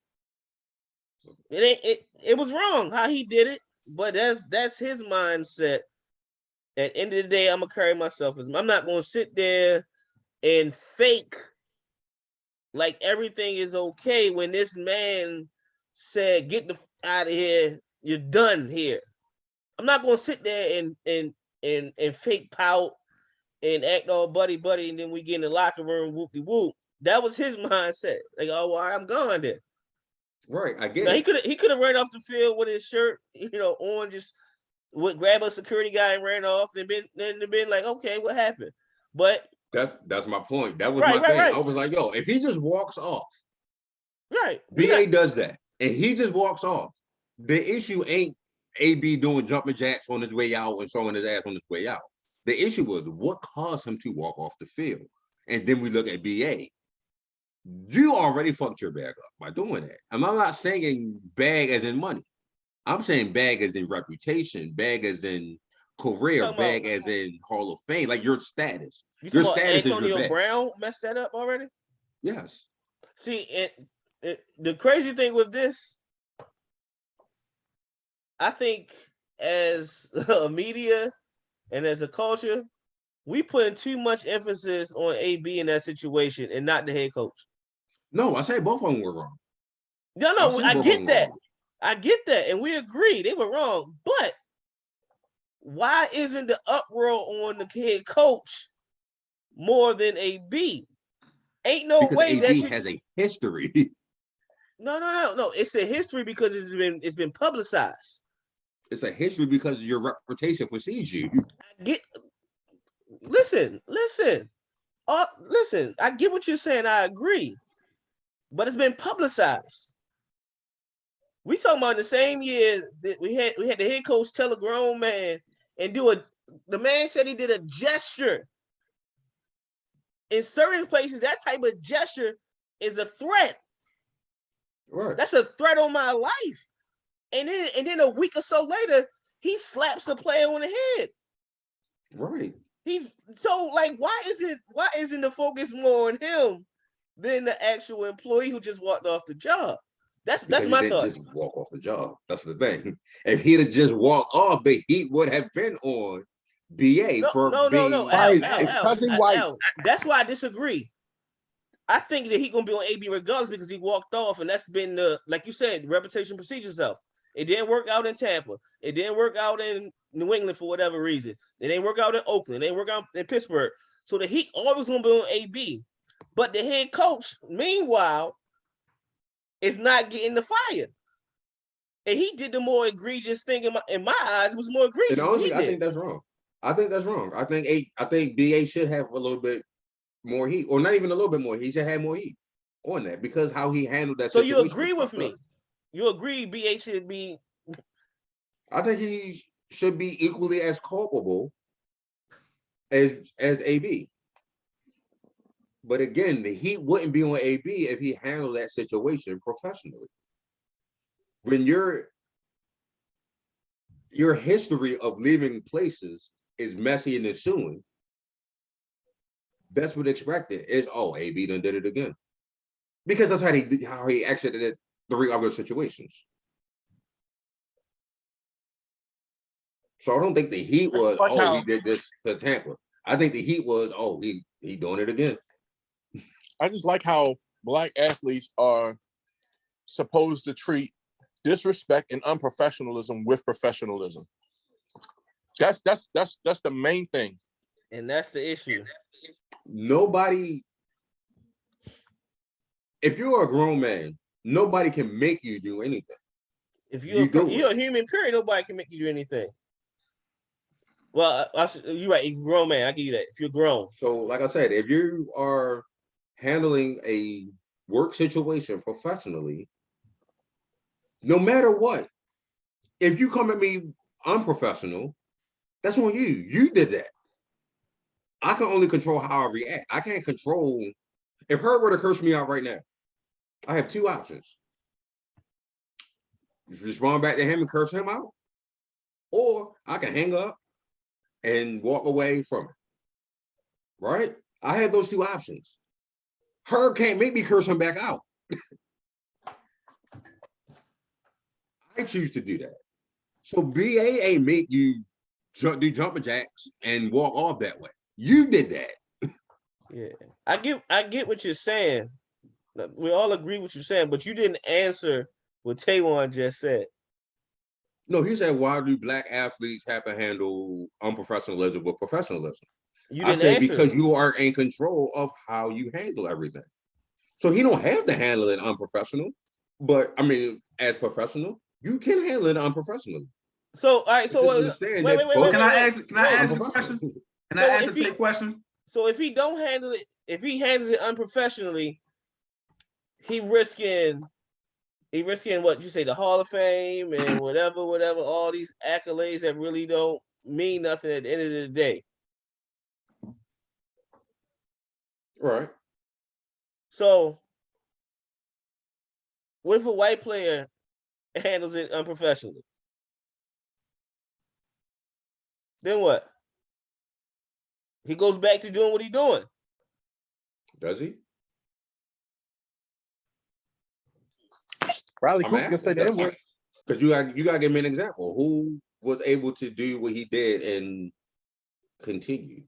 It was wrong how he did it, but that's his mindset. At the end of the day, I'm gonna carry myself as I'm not gonna sit there and fake like everything is okay when this man said, "Get the out of here, you're done here." I'm not gonna sit there and fake pout and act all buddy, and then we get in the locker room whoopty whoop. That was his mindset. Like, oh, well, I'm gone then. Right, I get it. He could have ran off the field with his shirt, on, just would grab a security guy and ran off, and been like, okay, what happened? But that's my point. That was my thing. Right. I was like, yo, if he just walks off, right? BA does that, and he just walks off. The issue ain't AB doing jumping jacks on his way out and throwing his ass on his way out. The issue was what caused him to walk off the field. And then we look at BA. You already fucked your bag up by doing that. I'm not saying bag as in money. I'm saying bag as in reputation, bag as in career, bag as in Hall of Fame, like your status. Your status Antonio is your bag. Brown messed that up already? Yes. See, the crazy thing with this, I think as a media and as a culture, we putting too much emphasis on AB in that situation and not the head coach. No, I say both of them were wrong. No, I get that. I get that. And we agree they were wrong. But why isn't the uproar on the head coach more than AB? Ain't no because way AB that has a history. No. It's a history because it's been publicized. It's a history because your reputation precedes you. Listen. I get what you're saying. I agree, but it's been publicized. We talking about the same year that we had the head coach tell a grown man and the man said he did a gesture. In certain places, that type of gesture is a threat. Right. That's a threat on my life. And then a week or so later, he slaps a player on the head. Right. Why isn't the focus more on him than the actual employee who just walked off the job? That's my thought. Just walk off the job. That's the thing. If he'd have just walked off, the heat would have been on BA No. Al, that's why I disagree. I think that he's gonna be on AB regardless because he walked off, and that's been like you said, reputation precedes yourself. It didn't work out in Tampa. It didn't work out in New England for whatever reason. It didn't work out in Oakland. It didn't work out in Pittsburgh. So the Heat always gonna be on AB. But the head coach, meanwhile, is not getting the fire. And he did the more egregious thing in my eyes. It was more egregious. And honestly, I think that's wrong. I think BA should have a little bit more heat, or not even a little bit more. He should have more heat on that because how he handled that situation. So you agree with me? You agree BA should be? I think he should be equally as culpable as AB. But again, the Heat wouldn't be on AB if he handled that situation professionally. When your history of leaving places is messy and ensuing, that's what expected is, AB done did it again. Because that's how he exited it 3 other situations. So I don't think the Heat was, he did this to Tampa. I think the Heat was, he doing it again. I just like how Black athletes are supposed to treat disrespect and unprofessionalism with professionalism. That's the main thing. And that's the issue. Nobody, if you're a grown man, nobody can make you do anything. If you're a human, period, nobody can make you do anything. Well, you're right. If you're a grown man, I give you that. If you're grown. So, like I said, if you are handling a work situation professionally, No matter what, if you come at me unprofessional, that's on you. You did that. I can only control how I react. I can't control. If Herb were to curse me out right now, I have two options. Respond back to him and curse him out, or I can hang up and walk away from it. Right? I have those two options. Herb can't make me curse him back out. I choose to do that. So BA ain't make you do jumping jacks and walk off that way. You did that. Yeah, I get what you're saying. We all agree what you're saying, but you didn't answer what Taywan just said. No, he said, why do black athletes have to handle unprofessionalism with professionalism? I said, because you are in control of how you handle everything. So he don't have to handle it unprofessional, but I mean, as professional, you can handle it unprofessionally. So, all right. So, wait. Can I ask a question? Can I ask a question? So, if he don't handle it, if he handles it unprofessionally, he risking what you say, the Hall of Fame and whatever, all these accolades that really don't mean nothing at the end of the day. Right. So, what if a white player handles it unprofessionally? Then what? He goes back to doing what he's doing. Does he? Probably Coop can say the N-word. Because you got to give me an example. Who was able to do what he did and continue?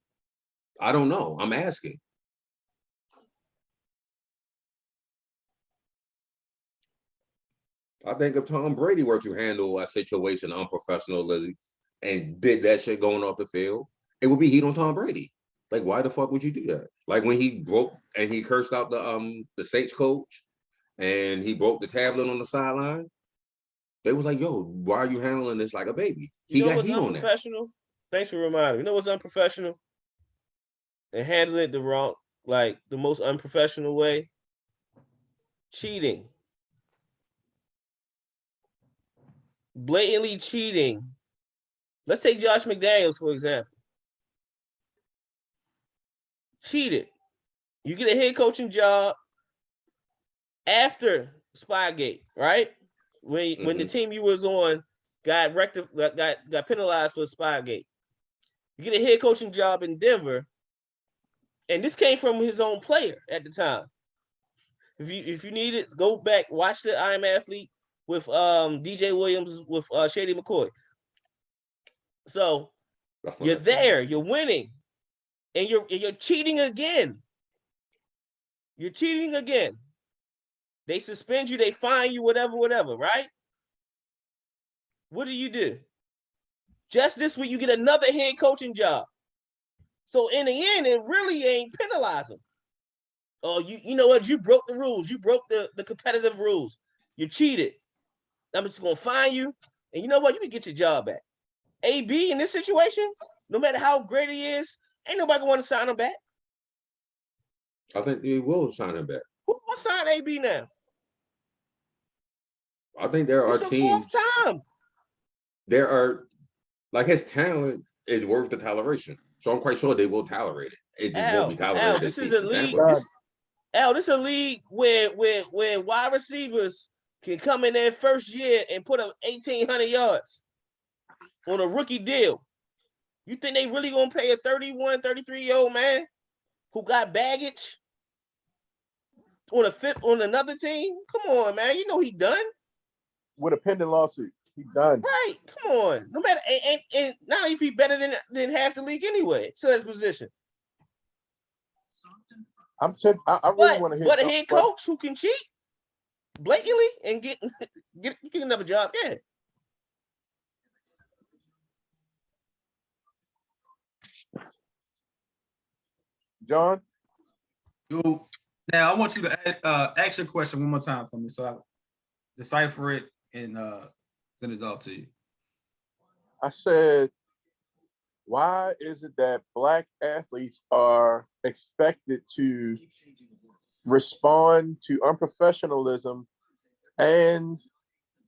I don't know. I'm asking. I think if Tom Brady were to handle a situation unprofessionally and did that shit going off the field, it would be heat on Tom Brady. Like, why the fuck would you do that? Like when he broke and he cursed out the Saints coach and he broke the tablet on the sideline. They was like, yo, why are you handling this like a baby? He got heat on that. Thanks for reminding me. You know what's unprofessional? And handling it the most unprofessional way? Cheating. Blatantly cheating. Let's take Josh McDaniels, for example. Cheated. You get a head coaching job after Spygate, right? When the team you was on got penalized for Spygate. You get a head coaching job in Denver, and this came from his own player at the time. If you need it, go back, watch the I Am Athlete with DJ Williams with Shady McCoy. So you're there, you're winning, and you're cheating again. You're cheating again. They suspend you, they fine you, whatever, right? What do? Just this week, you get another head coaching job. So in the end, it really ain't penalizing. Oh, you know what? You broke the rules. You broke the competitive rules. You cheated. I'm just gonna fine you. And you know what? You can get your job back. AB in this situation, no matter how great he is, ain't nobody gonna want to sign him back. I think they will sign him back. Who will sign AB now? I think there are teams. Fourth time. There are, like, his talent is worth the toleration. So I'm quite sure they will tolerate it. It just won't be tolerated. This is a league. This is a league where wide receivers can come in their first year and put up 1,800 yards on a rookie deal. You think they really gonna pay a 31, 33-year-old man who got baggage on another team? Come on, man. You know he done. With a pending lawsuit. He done. Right. Come on. No matter and not if he better than half the league anyway. So his position. I really want to hear. But a head coach who can cheat blatantly and get another job, yeah. John? Now I want you to ask your question one more time for me so I decipher it and send it off to you. I said, why is it that black athletes are expected to respond to unprofessionalism and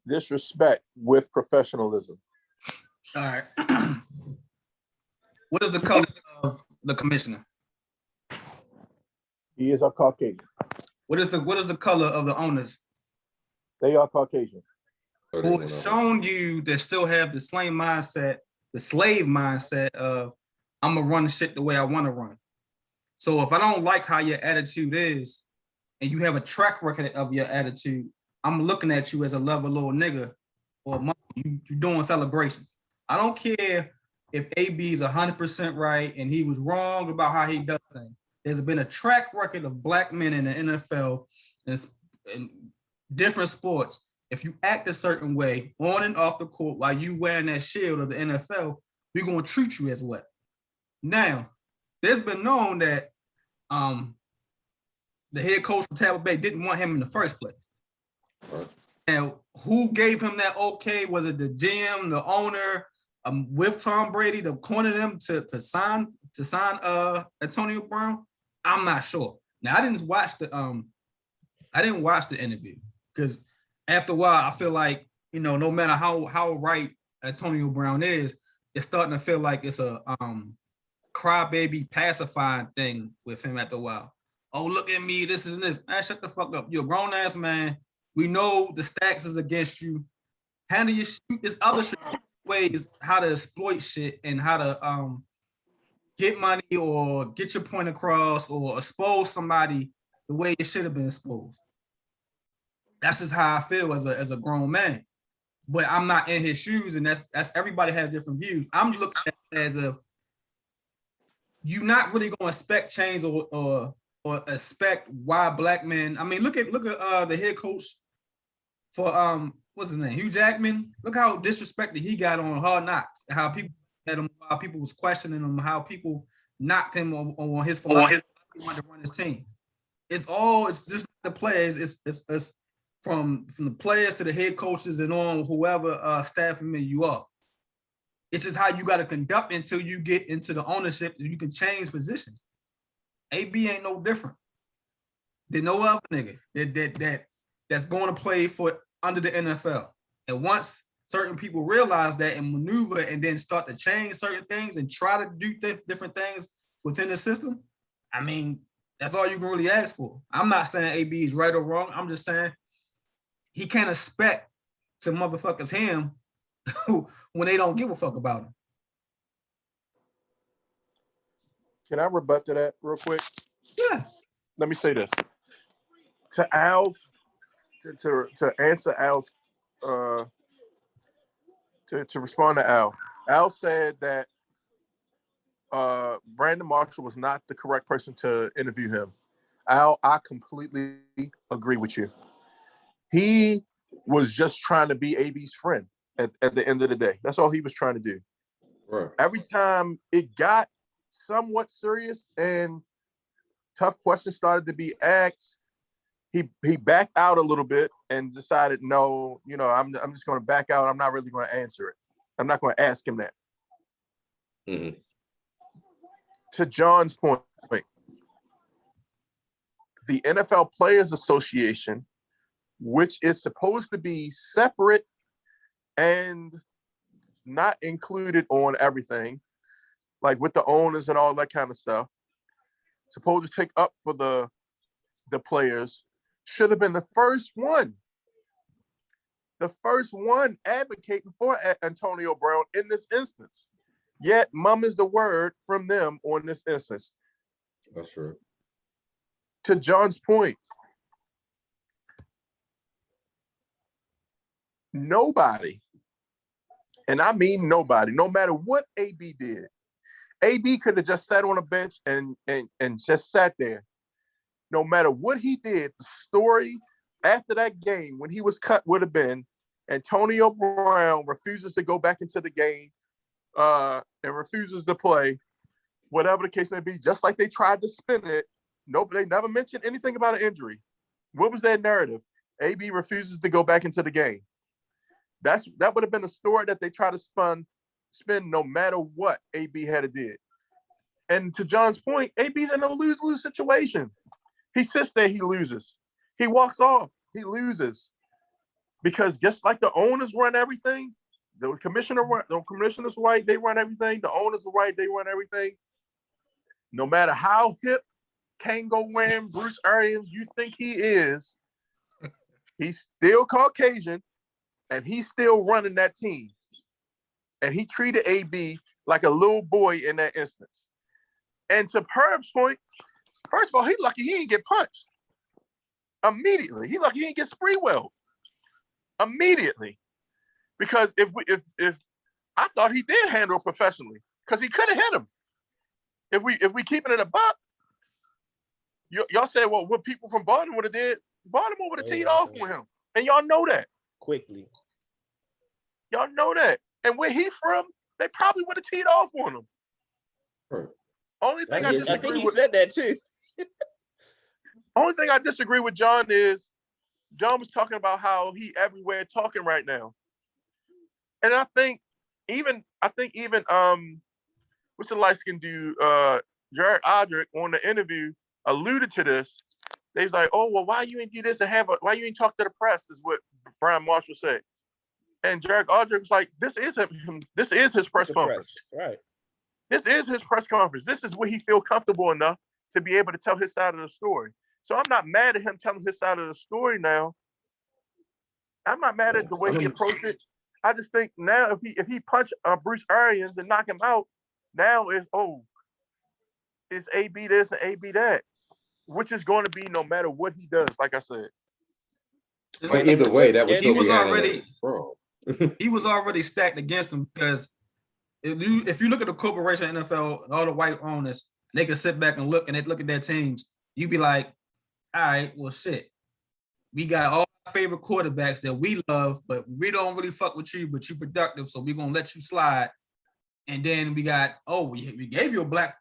disrespect with professionalism. All right. What is the color of the commissioner? He is a Caucasian. What is the color of the owners? They are Caucasian. Who has shown you that still have the slave mindset of I'm gonna run the shit the way I want to run. So if I don't like how your attitude is, and you have a track record of your attitude, I'm looking at you as a level little nigga or you doing celebrations. I don't care if AB is 100% right and he was wrong about how he does things. There's been a track record of black men in the NFL and different sports. If you act a certain way on and off the court while you wearing that shield of the NFL, we're gonna treat you as well. Now, there's been known that the head coach from Tampa Bay didn't want him in the first place. Right. Now, who gave him that okay? Was it the GM, the owner, with Tom Brady to corner them to sign Antonio Brown? I'm not sure. Now, I didn't watch the interview because after a while, I feel like, no matter how right Antonio Brown is, it's starting to feel like it's a crybaby pacifying thing with him after a while. Oh, look at me, this is this. Man, shut the fuck up. You're a grown ass man. We know the stacks is against you. Handle your shit. There's other ways how to exploit shit and how to get money or get your point across or expose somebody the way it should have been exposed. That's just how I feel as a grown man. But I'm not in his shoes, and that's everybody has different views. I'm looking at it as you're not really gonna expect change or expect why black men. I mean, look at the head coach for what's his name, Hugh Jackman. Look how disrespected he got on Hard Knocks. How people had him, how people was questioning him, how people knocked him on his philosophy. He wanted to run his team. It's just the players. It's from the players to the head coaches and on whoever staff member you are. It's just how you got to conduct until you get into the ownership. You can change positions. AB ain't no different than no other nigga that's going to play for under the NFL. And once certain people realize that and maneuver and then start to change certain things and try to do different things within the system, I mean, that's all you can really ask for. I'm not saying AB is right or wrong. I'm just saying he can't expect to motherfuckers him when they don't give a fuck about him. Can I rebut to that real quick? Yeah. Let me say this. To Al's, to answer Al's, to respond to Al. Al said that Brandon Marshall was not the correct person to interview him. Al, I completely agree with you. He was just trying to be AB's friend at the end of the day. That's all he was trying to do. Right. Every time it got somewhat serious and tough questions started to be asked, he backed out a little bit and decided, no, I'm just going to back out. I'm not really going to answer it. I'm not going to ask him that. Mm-hmm. To John's point, the NFL Players Association, which is supposed to be separate and not included on everything, like with the owners and all that kind of stuff, supposed to take up for the players, should have been the first one advocating for Antonio Brown in this instance. Yet, mum is the word from them on this instance. That's true. To John's point, nobody, and I mean nobody, no matter what AB did, AB could have just sat on a bench and just sat there. No matter what he did, the story after that game, when he was cut, would have been Antonio Brown refuses to go back into the game and refuses to play, whatever the case may be, just like they tried to spin it. Nope, they never mentioned anything about an injury. What was their narrative? AB refuses to go back into the game. That would have been the story that they tried to spin no matter what AB had did. And to John's point, AB's in a lose-lose situation. He sits there, he loses. He walks off, he loses. Because just like the owners run everything, the commissioner's white, they run everything. The owners are white, they run everything. No matter how hip Kango Wham Bruce Arians you think he is, he's still Caucasian, and he's still running that team. And he treated AB like a little boy in that instance. And to Herb's point, first of all, he lucky he didn't get punched immediately. He lucky he didn't get Sprewell immediately. Because if I thought he did handle it professionally, because he could have hit him. If we keep it in a buck, y'all said, well, what people from Baltimore would have did, Baltimore would have teed off with him. And y'all know that. Quickly. Y'all know that. And where he from, they probably would have teed off on him. Right. Only thing I I think he said that too. Only thing I disagree with John is John was talking about how he everywhere talking right now. And I think even what's the light-skinned dude, Jared Odrick on the interview alluded to this. They was like, oh, well, why you ain't do this and why you ain't talk to the press, is what Brian Marshall said. And Jared Odrick was like, this is his press conference. Right. This is his press conference. This is where he feel comfortable enough to be able to tell his side of the story. So I'm not mad at him telling his side of the story now. I'm not mad at the way he approached it. I just think now if he punch Bruce Arians and knock him out, now it's AB this and AB that, which is going to be no matter what he does. Like I said, But either way, that was he was already he was already stacked against him, because if you look at the corporation NFL and all the white owners, they can sit back and look at their teams. You be like, all right, well, shit, we got all our favorite quarterbacks that we love, but we don't really fuck with you, but you productive, so we're gonna let you slide. And then we got, we gave you a black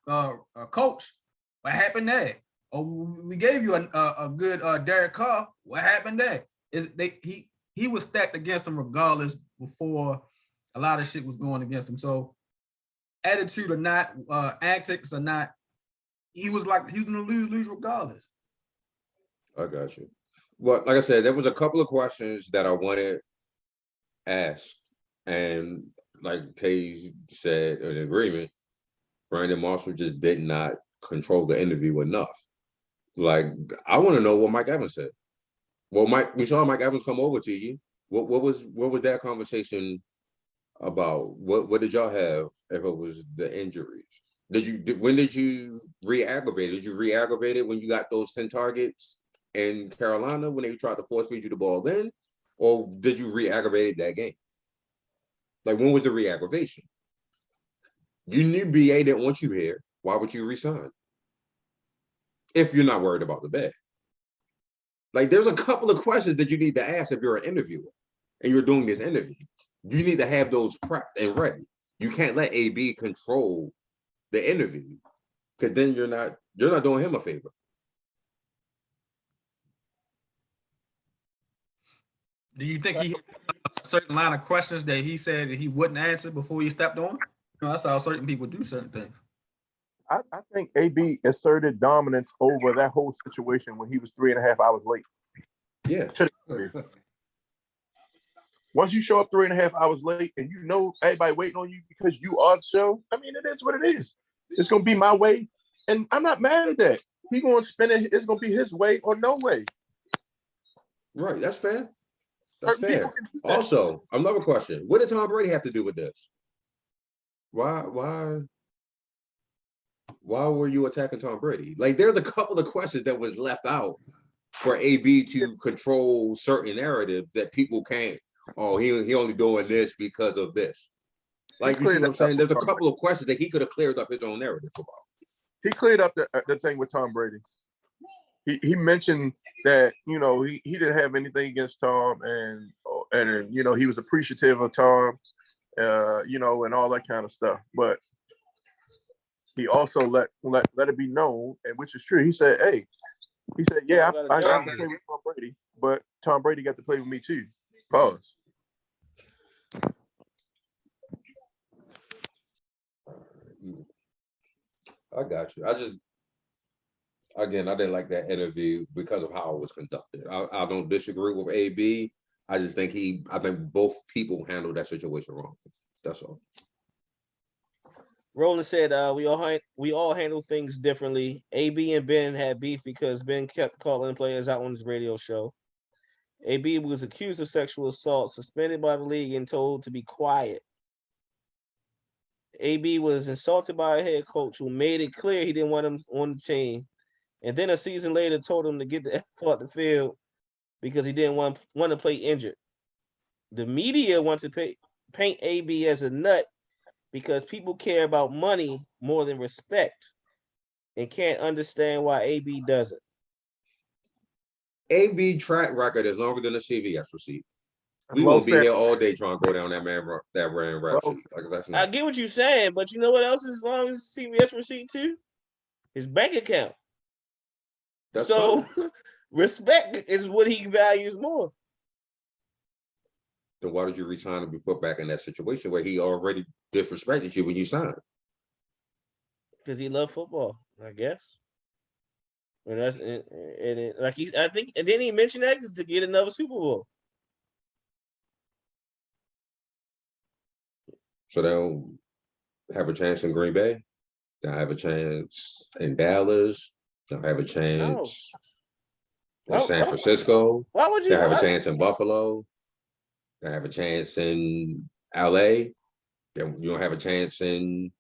coach. What happened there? Oh, we gave you a good Derek Carr. What happened there? He was stacked against him regardless before a lot of shit was going against him. So attitude or not, antics or not, he was gonna lose regardless. I got you. Well, like I said, there was a couple of questions that I wanted asked, and like Taze said, in agreement, Brandon Marshall just did not control the interview enough. Like, I want to know what Mike Evans said. Well, we saw Mike Evans come over to you. What was that conversation about? What did y'all have if it was the injuries? When did you re-aggravate? Did you re-aggravate it when you got those 10 targets in Carolina when they tried to force feed you the ball then? Or did you re-aggravate it that game? Like, when was the re-aggravation? You knew BA didn't want you here. Why would you resign? If you're not worried about the bag. Like, there's a couple of questions that you need to ask if you're an interviewer and you're doing this interview. You need to have those prepped and ready. You can't let AB control the interview, because then you're not doing him a favor. Do you think he had a certain line of questions that he said that he wouldn't answer before he stepped on? That's how certain people do certain things. I think AB asserted dominance over that whole situation when he was 3.5 hours late. Yeah. Once you show up 3.5 hours late and you know everybody waiting on you because you are the show, I mean, it is what it is. It's going to be my way. And I'm not mad at that. He's going to spin it. It's going to be his way or no way. Right. That's fair. That's fair. Also, another question. What did Tom Brady have to do with this? Why were you attacking Tom Brady? Like, there's a couple of questions that was left out for AB to control certain narratives that people can't. Oh, he only doing this because of this. Like, you see what I'm saying? There's a couple of questions that he could have cleared up his own narrative about. He cleared up the thing with Tom Brady. He mentioned that, he didn't have anything against Tom, and he was appreciative of Tom, and all that kind of stuff. But he also let it be known, and which is true. He said, yeah, I got to play with Tom Brady, but Tom Brady got to play with me too. Pause. I got you. I didn't like that interview because of how it was conducted. I don't disagree with AB. I just think I think both people handled that situation wrong. That's all. Roland said, we all handle things differently. AB and Ben had beef because Ben kept calling players out on his radio show. AB was accused of sexual assault, suspended by the league, and told to be quiet. AB was insulted by a head coach who made it clear he didn't want him on the team, and then a season later told him to get the F off the field because he didn't want to play injured. The media wants to paint AB as a nut because people care about money more than respect and can't understand why AB doesn't. AB track record is longer than a CVS receipt. We won't be here all day trying to go down that ran rap shit. I get what you're saying, but you know what else is long as CVS receipt too? His bank account. That's so respect is what he values more. Then why did you resign and be put back in that situation where he already disrespected you when you signed? Because he loved football, I guess. And that's like I think, and then he mentioned that to get another Super Bowl. So they'll have a chance in Green Bay. They'll have a chance in Dallas. They'll have a chance in San Francisco. Why would you? They'll have a chance in Buffalo. They'll have a chance in LA. Then you don't have a chance in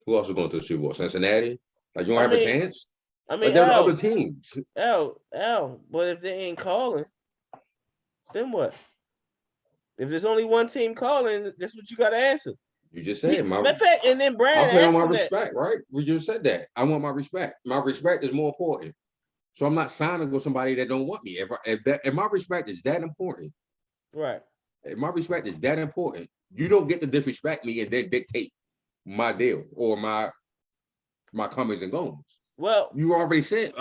who else is going to the Super Bowl? Cincinnati. Like you don't have a chance. I mean, there's other teams. But if they ain't calling, then what? If there's only one team calling, that's what you got to answer. You just said matter of fact, and then Brandon I pay on my that. respect, right? We just said that. I want my respect. My respect is more important. So I'm not signing with somebody that don't want me. If my respect is that important, right? If my respect is that important, you don't get to disrespect me and then dictate my deal or my comings and goings. Well, I've already said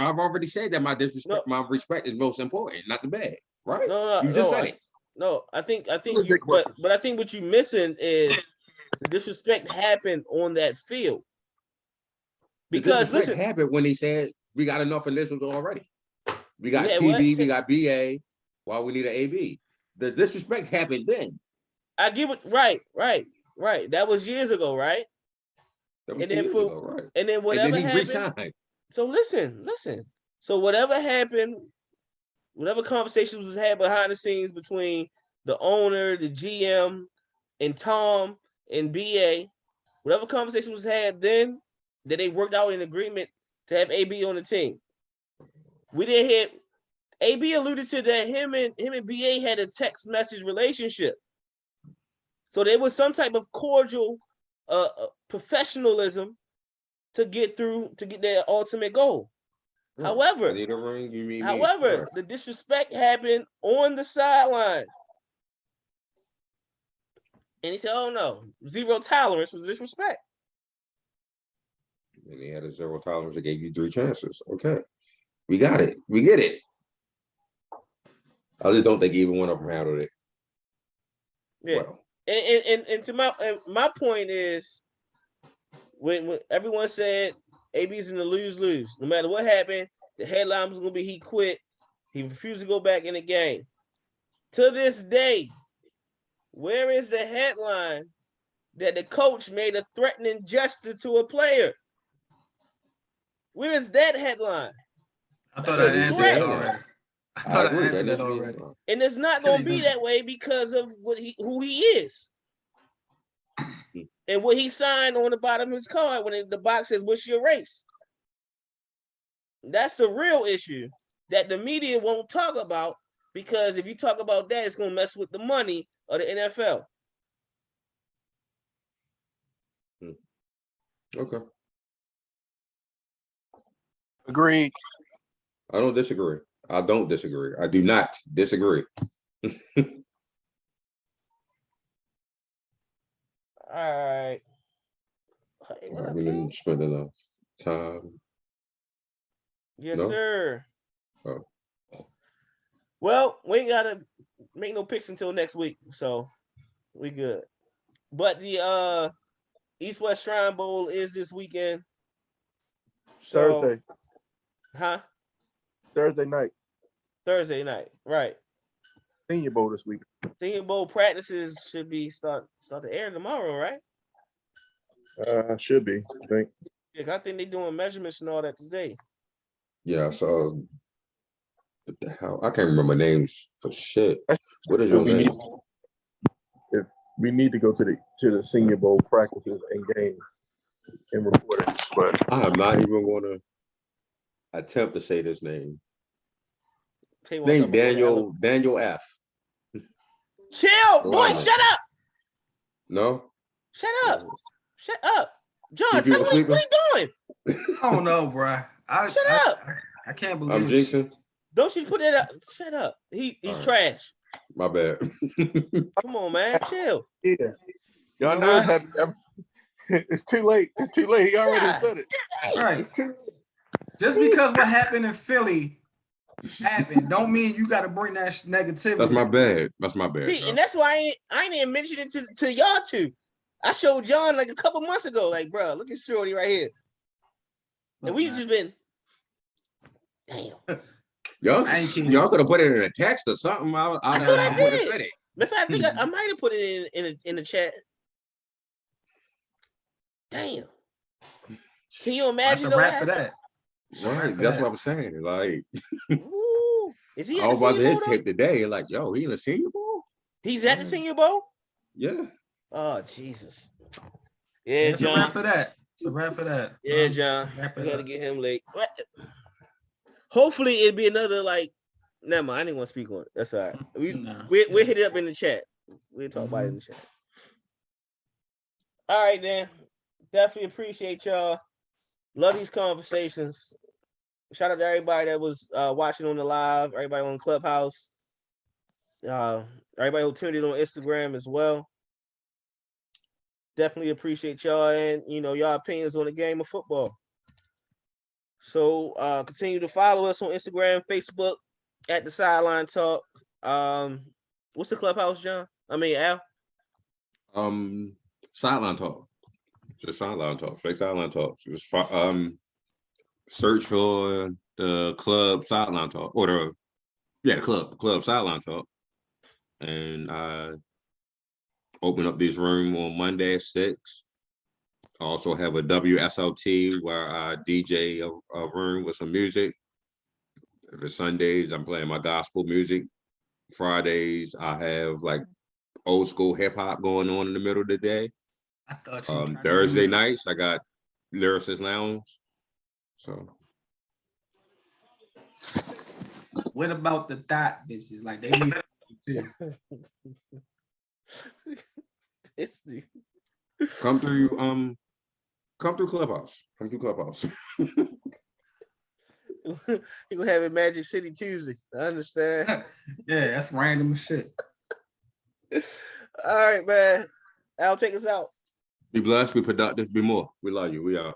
that my respect is most important, not the bag, right? No, you just said it. No, I think you, but I think what you're missing is the disrespect happened on that field. Because the disrespect happened when he said we got enough initials already. We got TB, we got BA. Why we need an AB? The disrespect happened then. I give it right. That was years ago, right? That was years ago, right? And then whatever and then happened. Resigned. So listen. So whatever happened, whatever conversations was had behind the scenes between the owner, the GM, and Tom and BA, whatever conversation was had then, that they worked out an agreement to have AB on the team. We didn't hear AB alluded to that him and BA had a text message relationship. So there was some type of cordial professionalism to get their ultimate goal. Right. However, the disrespect happened on the sideline. And he said, oh no, zero tolerance for disrespect. And he had a zero tolerance that gave you 3 chances. Okay. We got it. We get it. I just don't think either one of them handled it. Yeah. Well. And to my point is when everyone said AB's in the lose-lose. No matter what happened, the headline was gonna be he quit. He refused to go back in the game. To this day, where is the headline that the coach made a threatening gesture to a player? Where is that headline? I thought I answered that already. I answered that already. And it's not going to be that way because of who he is. And what he signed on the bottom of his card when the box says, what's your race? That's the real issue that the media won't talk about, because if you talk about that, it's going to mess with the money of the NFL. Okay. Agreed. I don't disagree. I don't disagree. I do not disagree. All right. We didn't spend enough time. Yes, sir. Oh. Well, we ain't gotta make no picks until next week, so we good. But the East West Shrine Bowl is this weekend. So, Thursday. Huh? Thursday night. Thursday night, right? Senior Bowl this week. Senior Bowl practices should be start to air tomorrow, right? Should be. I think. Yeah, I think they're doing measurements and all that today. Yeah, so what the hell? I can't remember names for shit. What is your name? If we need to go to the Senior Bowl practices and games and report it, but I am not even gonna attempt to say this name. Name Daniel F. Chill, boy, Lineman. shut up. No? Shut up. Shut up. John, Keep you tell me what you doing. I don't know, bro. Shut up. I can't believe I'm jinxing. Don't you put it up. Shut up. He's trash. My bad. Come on, man. Chill. yeah, y'all know it's too late. It's too late. He already said it. Right. Just because what happened in Philly happened, don't mean you got to bring that negativity. That's my bad. That's my bad. See, and that's why I ain't even mentioned it to y'all two. I showed John like a couple months ago, like, bro, look at Shorty right here. And we just been, damn. Y'all could have put it in a text or something. I thought I would have did. said it. In fact, I think I might have put it in the chat. Damn. Can you imagine? That's a wrap for that. Right, that's what I'm saying. Like, Ooh, is he? I was about to hit tape today. Like, yo, he in the Senior Bowl? He's at the Senior Bowl. Yeah. Oh Jesus. Yeah, It's John. a wrap for that. It's a wrap for that. Yeah, John. We got to get him late. Hopefully, it'll be another like. Never mind. I didn't want to speak on it. That's all right. We'll hit it up in the chat. We'll talk about it in the chat. All right, then. Definitely appreciate y'all. Love these conversations. Shout out to everybody that was watching on the live, everybody on Clubhouse, everybody who tuned in on Instagram as well. Definitely appreciate y'all and y'all opinions on the game of football. So continue to follow us on Instagram, Facebook at the Sideline Talk. What's the Clubhouse, John? I mean, Al. Sideline Talk. Just Sideline Talk. Straight Sideline Talk. Just search for the club Sideline Talk or the club Sideline Talk, and I open up this room on Monday at 6. I also have a WSLT where I DJ a room with some music. If it's Sundays, I'm playing my gospel music. Fridays, I have like old school hip hop going on in the middle of the day. I thought Thursday nights, I got Lyricist Lounge. So, what about the thought bitches? Like they need too. come through Clubhouse. Come through Clubhouse. You gonna have it Magic City Tuesday. I understand. Yeah, that's random shit. All right, man. Al, take us out. Be blessed, be productive, be more. We love you. We out.